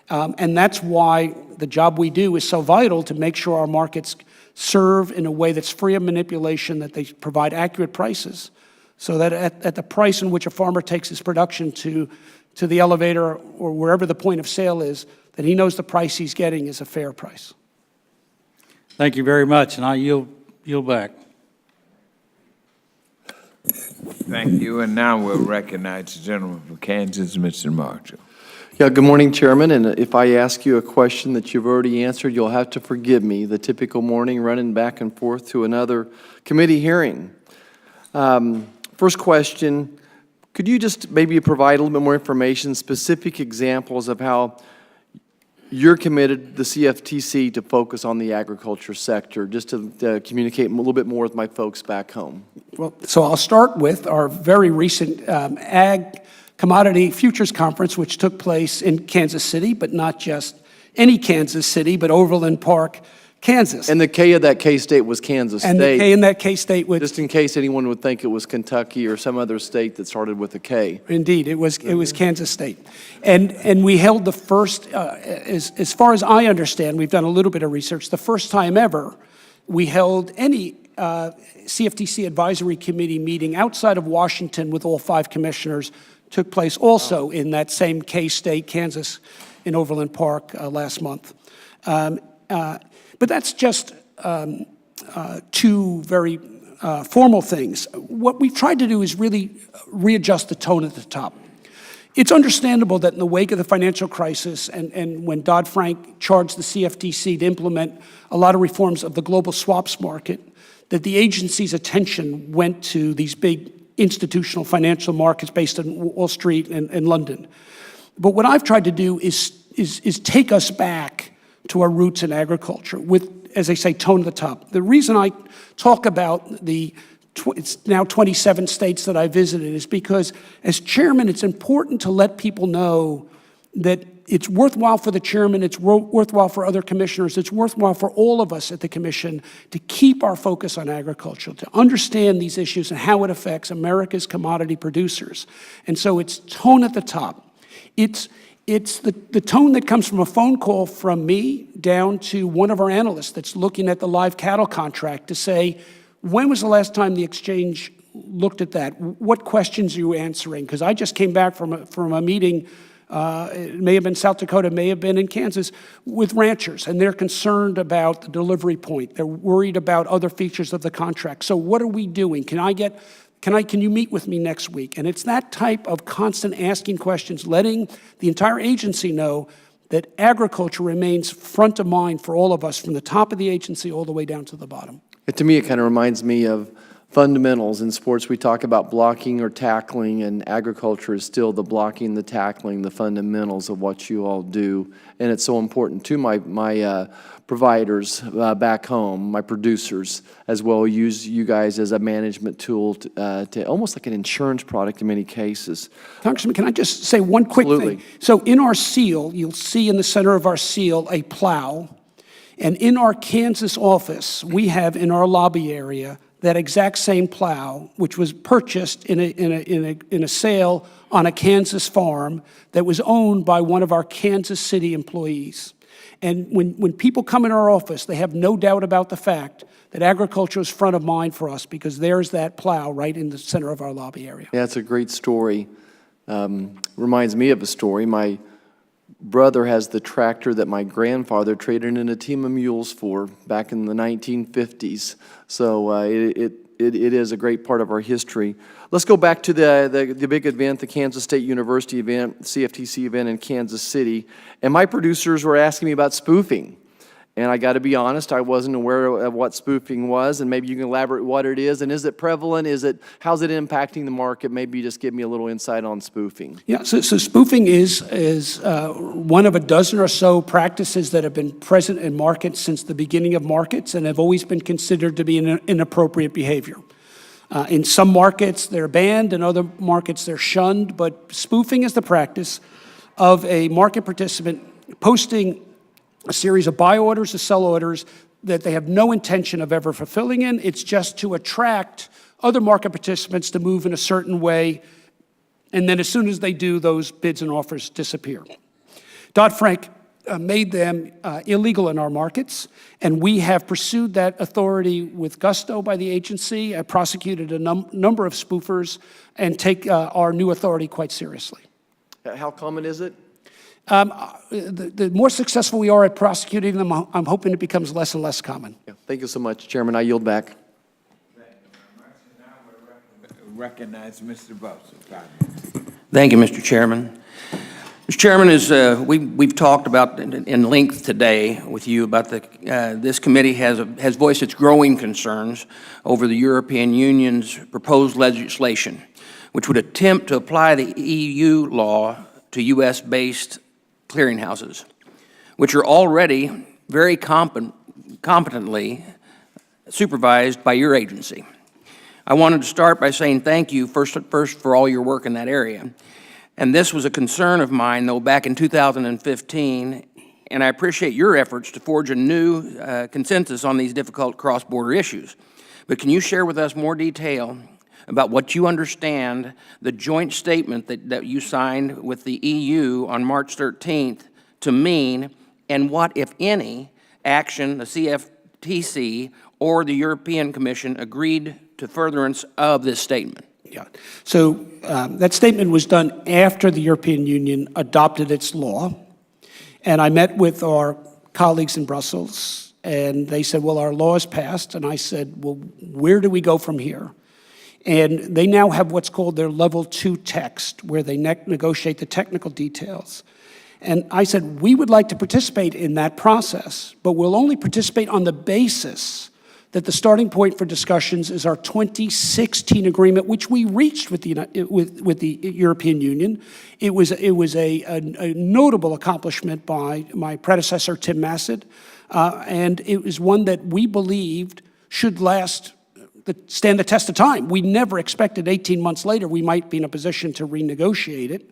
S5: And that's why the job we do is so vital to make sure our markets serve in a way that's free of manipulation, that they provide accurate prices, so that at the price in which a farmer takes his production to the elevator or wherever the point of sale is, that he knows the price he's getting is a fair price.
S11: Thank you very much, and I yield back.
S1: Thank you, and now we'll recognize the gentleman from Kansas, Mr. Marshall.
S14: Yeah, good morning, Chairman, and if I ask you a question that you've already answered, you'll have to forgive me, the typical morning running back and forth to another committee hearing. First question, could you just maybe provide a little bit more information, specific examples of how you're committed, the CFTC, to focus on the agriculture sector, just to communicate a little bit more with my folks back home?
S5: Well, so I'll start with our very recent Ag Commodity Futures Conference, which took place in Kansas City, but not just any Kansas City, but Overland Park, Kansas.
S14: And the K of that K-state was Kansas State.
S5: And the K in that K-state was...
S14: Just in case anyone would think it was Kentucky or some other state that started with a K.
S5: Indeed, it was Kansas State. And we held the first, as far as I understand, we've done a little bit of research, the first time ever we held any CFTC Advisory Committee meeting outside of Washington with all 5 commissioners took place also in that same K-State, Kansas, in Overland Park last month. But that's just 2 very formal things. What we've tried to do is really readjust the tone at the top. It's understandable that in the wake of the financial crisis and when Dodd-Frank charged the CFTC to implement a lot of reforms of the global swaps market, that the agency's attention went to these big institutional financial markets based on Wall Street and London. But what I've tried to do is take us back to our roots in agriculture with, as I say, tone at the top. The reason I talk about it's now 27 states that I visited is because as chairman, it's important to let people know that it's worthwhile for the chairman, it's worthwhile for other commissioners, it's worthwhile for all of us at the commission to keep our focus on agriculture, to understand these issues and how it affects America's commodity producers. And so it's tone at the top. It's the tone that comes from a phone call from me down to one of our analysts that's looking at the live cattle contract to say, when was the last time the exchange looked at that? What questions are you answering? Because I just came back from a meeting, it may have been South Dakota, may have been in Kansas, with ranchers, and they're concerned about the delivery point. They're worried about other features of the contract. So what are we doing? Can you meet with me next week? And it's that type of constant asking questions, letting the entire agency know that agriculture remains front of mind for all of us, from the top of the agency all the way down to the bottom.
S14: To me, it kind of reminds me of fundamentals. In sports, we talk about blocking or tackling, and agriculture is still the blocking, the tackling, the fundamentals of what you all do. And it's so important to my providers back home, my producers, as well, use you guys as a management tool to almost like an insurance product in many cases.
S5: Congressman, can I just say one quick
S14: Absolutely.
S5: thing? So in our seal, you'll see in the center of our seal a plow. And in our Kansas office, we have in our lobby area that exact same plow, which was purchased in a sale on a Kansas farm that was owned by one of our Kansas City employees. And when people come in our office, they have no doubt about the fact that agriculture is front of mind for us, because there's that plow right in the center of our lobby area.
S14: Yeah, it's a great story. Reminds me of a story. My brother has the tractor that my grandfather traded in a team of mules for back in the 1950s. So it is a great part of our history. Let's go back to the big event, the Kansas State University event, CFTC event in Kansas City. And my producers were asking me about spoofing. And I got to be honest, I wasn't aware of what spoofing was, and maybe you can elaborate what it is, and is it prevalent? How's it impacting the market? Maybe just give me a little insight on spoofing.
S5: Yeah, so spoofing is one of a dozen or so practices that have been present in markets since the beginning of markets and have always been considered to be an inappropriate behavior. In some markets, they're banned, in other markets, they're shunned, but spoofing is the practice of a market participant posting a series of buy orders to sell orders that they have no intention of ever fulfilling in. It's just to attract other market participants to move in a certain way, and then as soon as they do, those bids and offers disappear. Dodd-Frank made them illegal in our markets, and we have pursued that authority with gusto by the agency. I prosecuted a number of spoofers and take our new authority quite seriously.
S14: How common is it?
S5: The more successful we are at prosecuting them, I'm hoping it becomes less and less common.
S14: Yeah. Thank you so much, Chairman. I yield back.
S1: Thank you very much. And now we'll recognize Mr. Bowser.
S15: Thank you, Mr. Chairman. Mr. Chairman, as we've talked about in length today with you about this committee has voiced its growing concerns over the European Union's proposed legislation, which would attempt to apply the EU law to U.S.-based clearinghouses, which are already very competently supervised by your agency. I wanted to start by saying thank you first for all your work in that area. And this was a concern of mine, though, back in 2015, and I appreciate your efforts to forge a new consensus on these difficult cross-border issues. But can you share with us more detail about what you understand the joint statement that you signed with the EU on March 13th to mean, and what, if any, action the CFTC or the European Commission agreed to furtherance of this statement?
S5: Yeah. So that statement was done after the European Union adopted its law. And I met with our colleagues in Brussels, and they said, well, our law is passed. And I said, well, where do we go from here? And they now have what's called their level 2 text, where they negotiate the technical details. And I said, we would like to participate in that process, but we'll only participate on the basis that the starting point for discussions is our 2016 agreement, which we reached with the European Union. It was a notable accomplishment by my predecessor, Tim Massett, and it was one that we believed should stand the test of time. We never expected 18 months later we might be in a position to renegotiate it.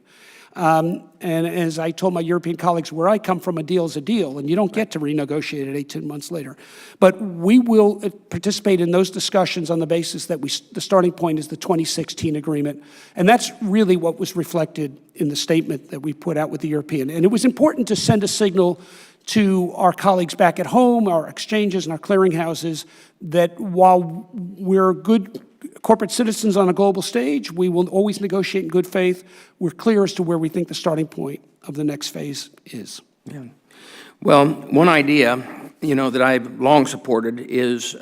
S5: And as I told my European colleagues, where I come from, a deal is a deal, and you don't get to renegotiate it 18 months later. But we will participate in those discussions on the basis that the starting point is the 2016 agreement. And that's really what was reflected in the statement that we put out with the European. And it was important to send a signal to our colleagues back at home, our exchanges and our clearinghouses, that while we're good corporate citizens on a global stage, we will always negotiate in good faith. We're clear as to where we think the starting point of the next phase is.
S15: Yeah. Well, one idea, that I've long supported is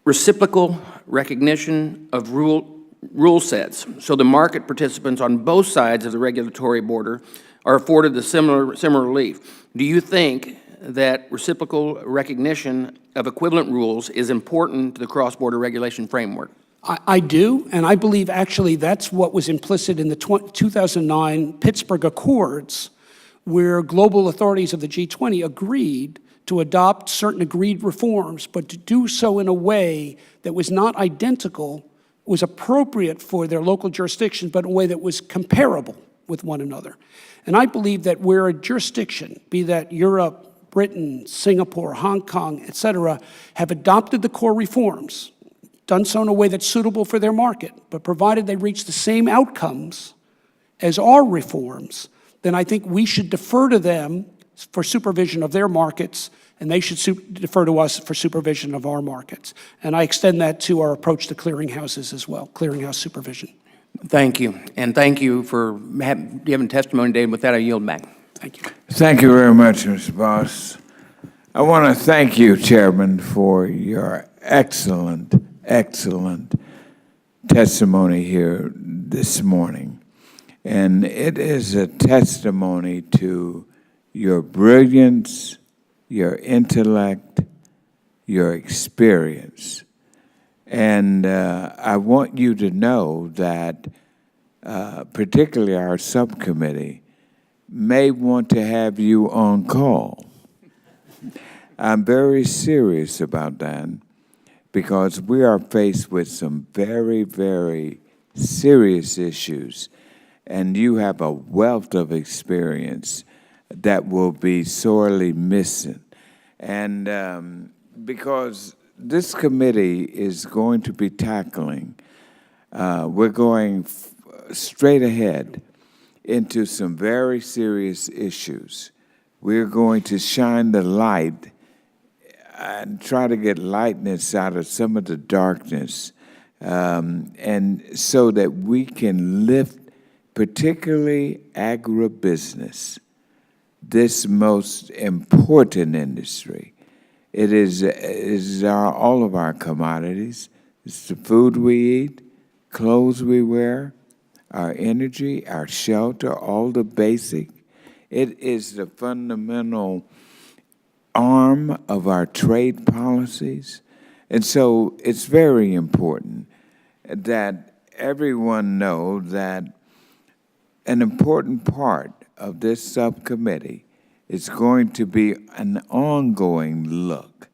S15: reciprocal recognition of rule sets. So the market participants on both sides of the regulatory border are afforded the similar relief. Do you think that reciprocal recognition of equivalent rules is important to the cross-border regulation framework?
S5: I do, and I believe actually that's what was implicit in the 2009 Pittsburgh Accords, where global authorities of the G20 agreed to adopt certain agreed reforms, but to do so in a way that was not identical, was appropriate for their local jurisdictions, but in a way that was comparable with one another. And I believe that where a jurisdiction, be that Europe, Britain, Singapore, Hong Kong, et cetera, have adopted the core reforms, done so in a way that's suitable for their market, but provided they reach the same outcomes as our reforms, then I think we should defer to them for supervision of their markets, and they should defer to us for supervision of our markets. And I extend that to our approach to clearinghouses as well, clearinghouse supervision.
S15: Thank you, and thank you for giving testimony, Dave. With that, I yield back.
S5: Thank you.
S1: Thank you very much, Mr. Boss. I want to thank you, Chairman, for your excellent testimony here this morning. And it is a testimony to your brilliance, your intellect, your experience. And I want you to know that particularly our subcommittee may want to have you on call. I'm very serious about that because we are faced with some very, very serious issues, and you have a wealth of experience that will be sorely missing. And because this committee is going to be tackling, we're going straight ahead into some very serious issues. We're going to shine the light and try to get lightness out of some of the darkness, and so that we can lift particularly agribusiness, this most important industry. It is all of our commodities. It's the food we eat, clothes we wear, our energy, our shelter, all the basic. It is the fundamental arm of our trade policies. And so it's very important that everyone know that an important part of this subcommittee is going to be an ongoing look,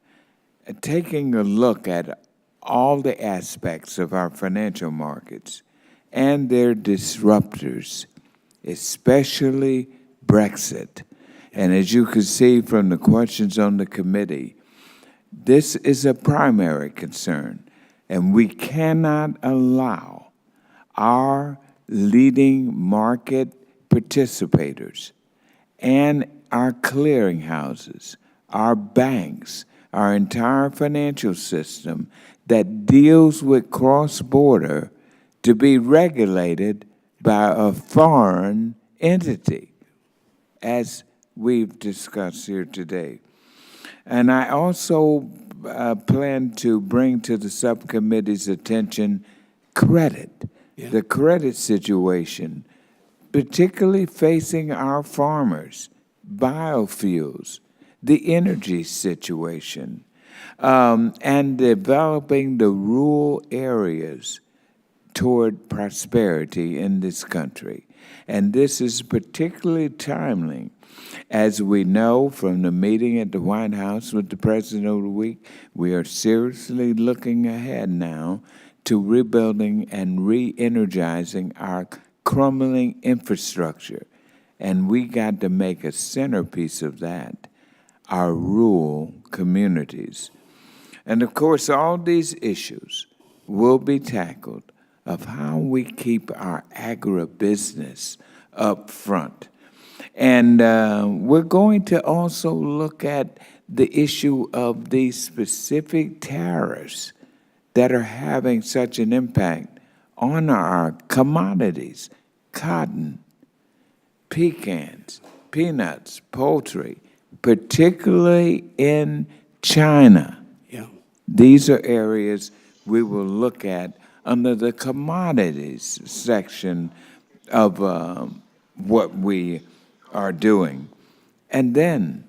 S1: taking a look at all the aspects of our financial markets and their disruptors, especially Brexit. And as you can see from the questions on the committee, this is a primary concern, and we cannot allow our leading market participators and our clearinghouses, our banks, our entire financial system that deals with cross-border to be regulated by a foreign entity, as we've discussed here today. And I also plan to bring to the subcommittee's attention credit, the credit situation, particularly facing our farmers, biofuels, the energy situation, and developing the rural areas toward prosperity in this country. And this is particularly timely, as we know from the meeting at the White House with the President over the week. We are seriously looking ahead now to rebuilding and re-energizing our crumbling infrastructure, and we got to make a centerpiece of that, our rural communities. And of course, all these issues will be tackled of how we keep our agribusiness up front. And we're going to also look at the issue of these specific tariffs that are having such an impact on our commodities, cotton, pecans, peanuts, poultry, particularly in China.
S5: Yeah.
S1: These are areas we will look at under the commodities section of what we are doing. And then,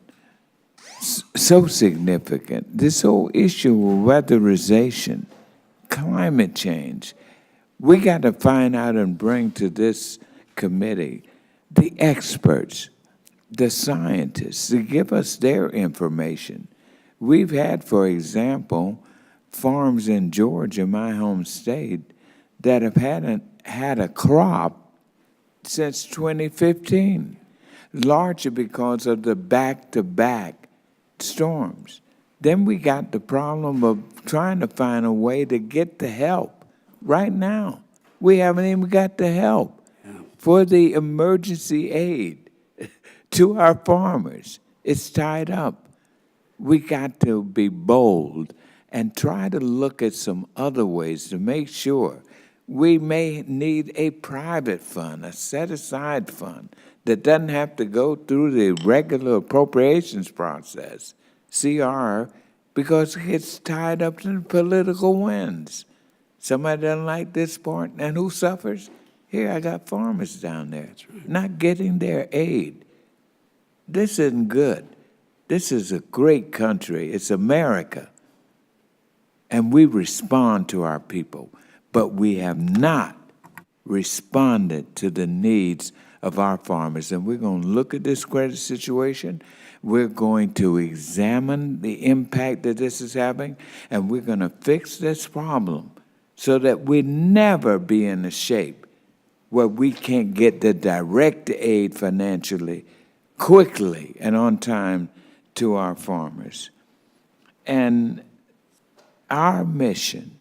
S1: so significant, this whole issue of weatherization, climate change. We got to find out and bring to this committee the experts, the scientists, to give us their information. We've had, for example, farms in Georgia, my home state, that have had a crop since 2015, largely because of the back-to-back storms. Then we got the problem of trying to find a way to get the help. Right now, we haven't even got the help for the emergency aid to our farmers. It's tied up. We got to be bold and try to look at some other ways to make sure. We may need a private fund, a set-aside fund, that doesn't have to go through the regular appropriations process, CR, because it gets tied up in political winds. Somebody doesn't like this part, and who suffers? Here, I got farmers down there not getting their aid. This isn't good. This is a great country. It's America. And we respond to our people, but we have not responded to the needs of our farmers. And we're going to look at this credit situation. We're going to examine the impact that this is having, and we're going to fix this problem so that we never be in a shape where we can't get the direct aid financially quickly and on time to our farmers. And our mission,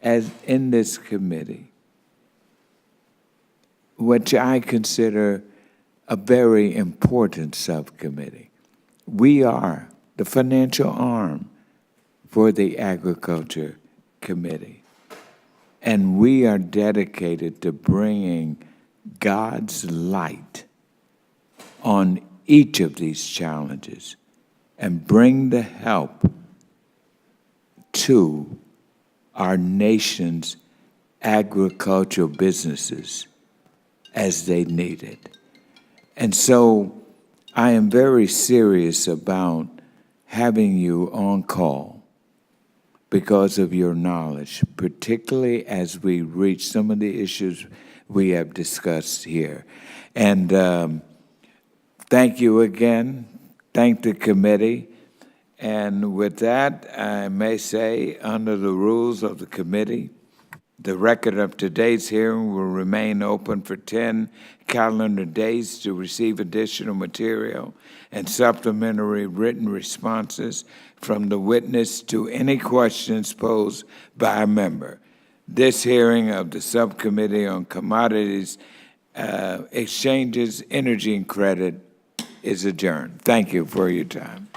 S1: as in this committee, which I consider a very important subcommittee, we are the financial arm for the Agriculture Committee. And we are dedicated to bringing God's light on each of these challenges and bring the help to our nation's agricultural businesses as they need it. And so I am very serious about having you on call because of your knowledge, particularly as we reach some of the issues we have discussed here. And thank you again. Thank the committee. And with that, I may say, under the rules of the committee, the record of today's hearing will remain open for 10 calendar days to receive additional material and supplementary written responses from the witness to any questions posed by a member. This hearing of the Subcommittee on Commodities, Exchanges, Energy, and Credit is adjourned. Thank you for your time.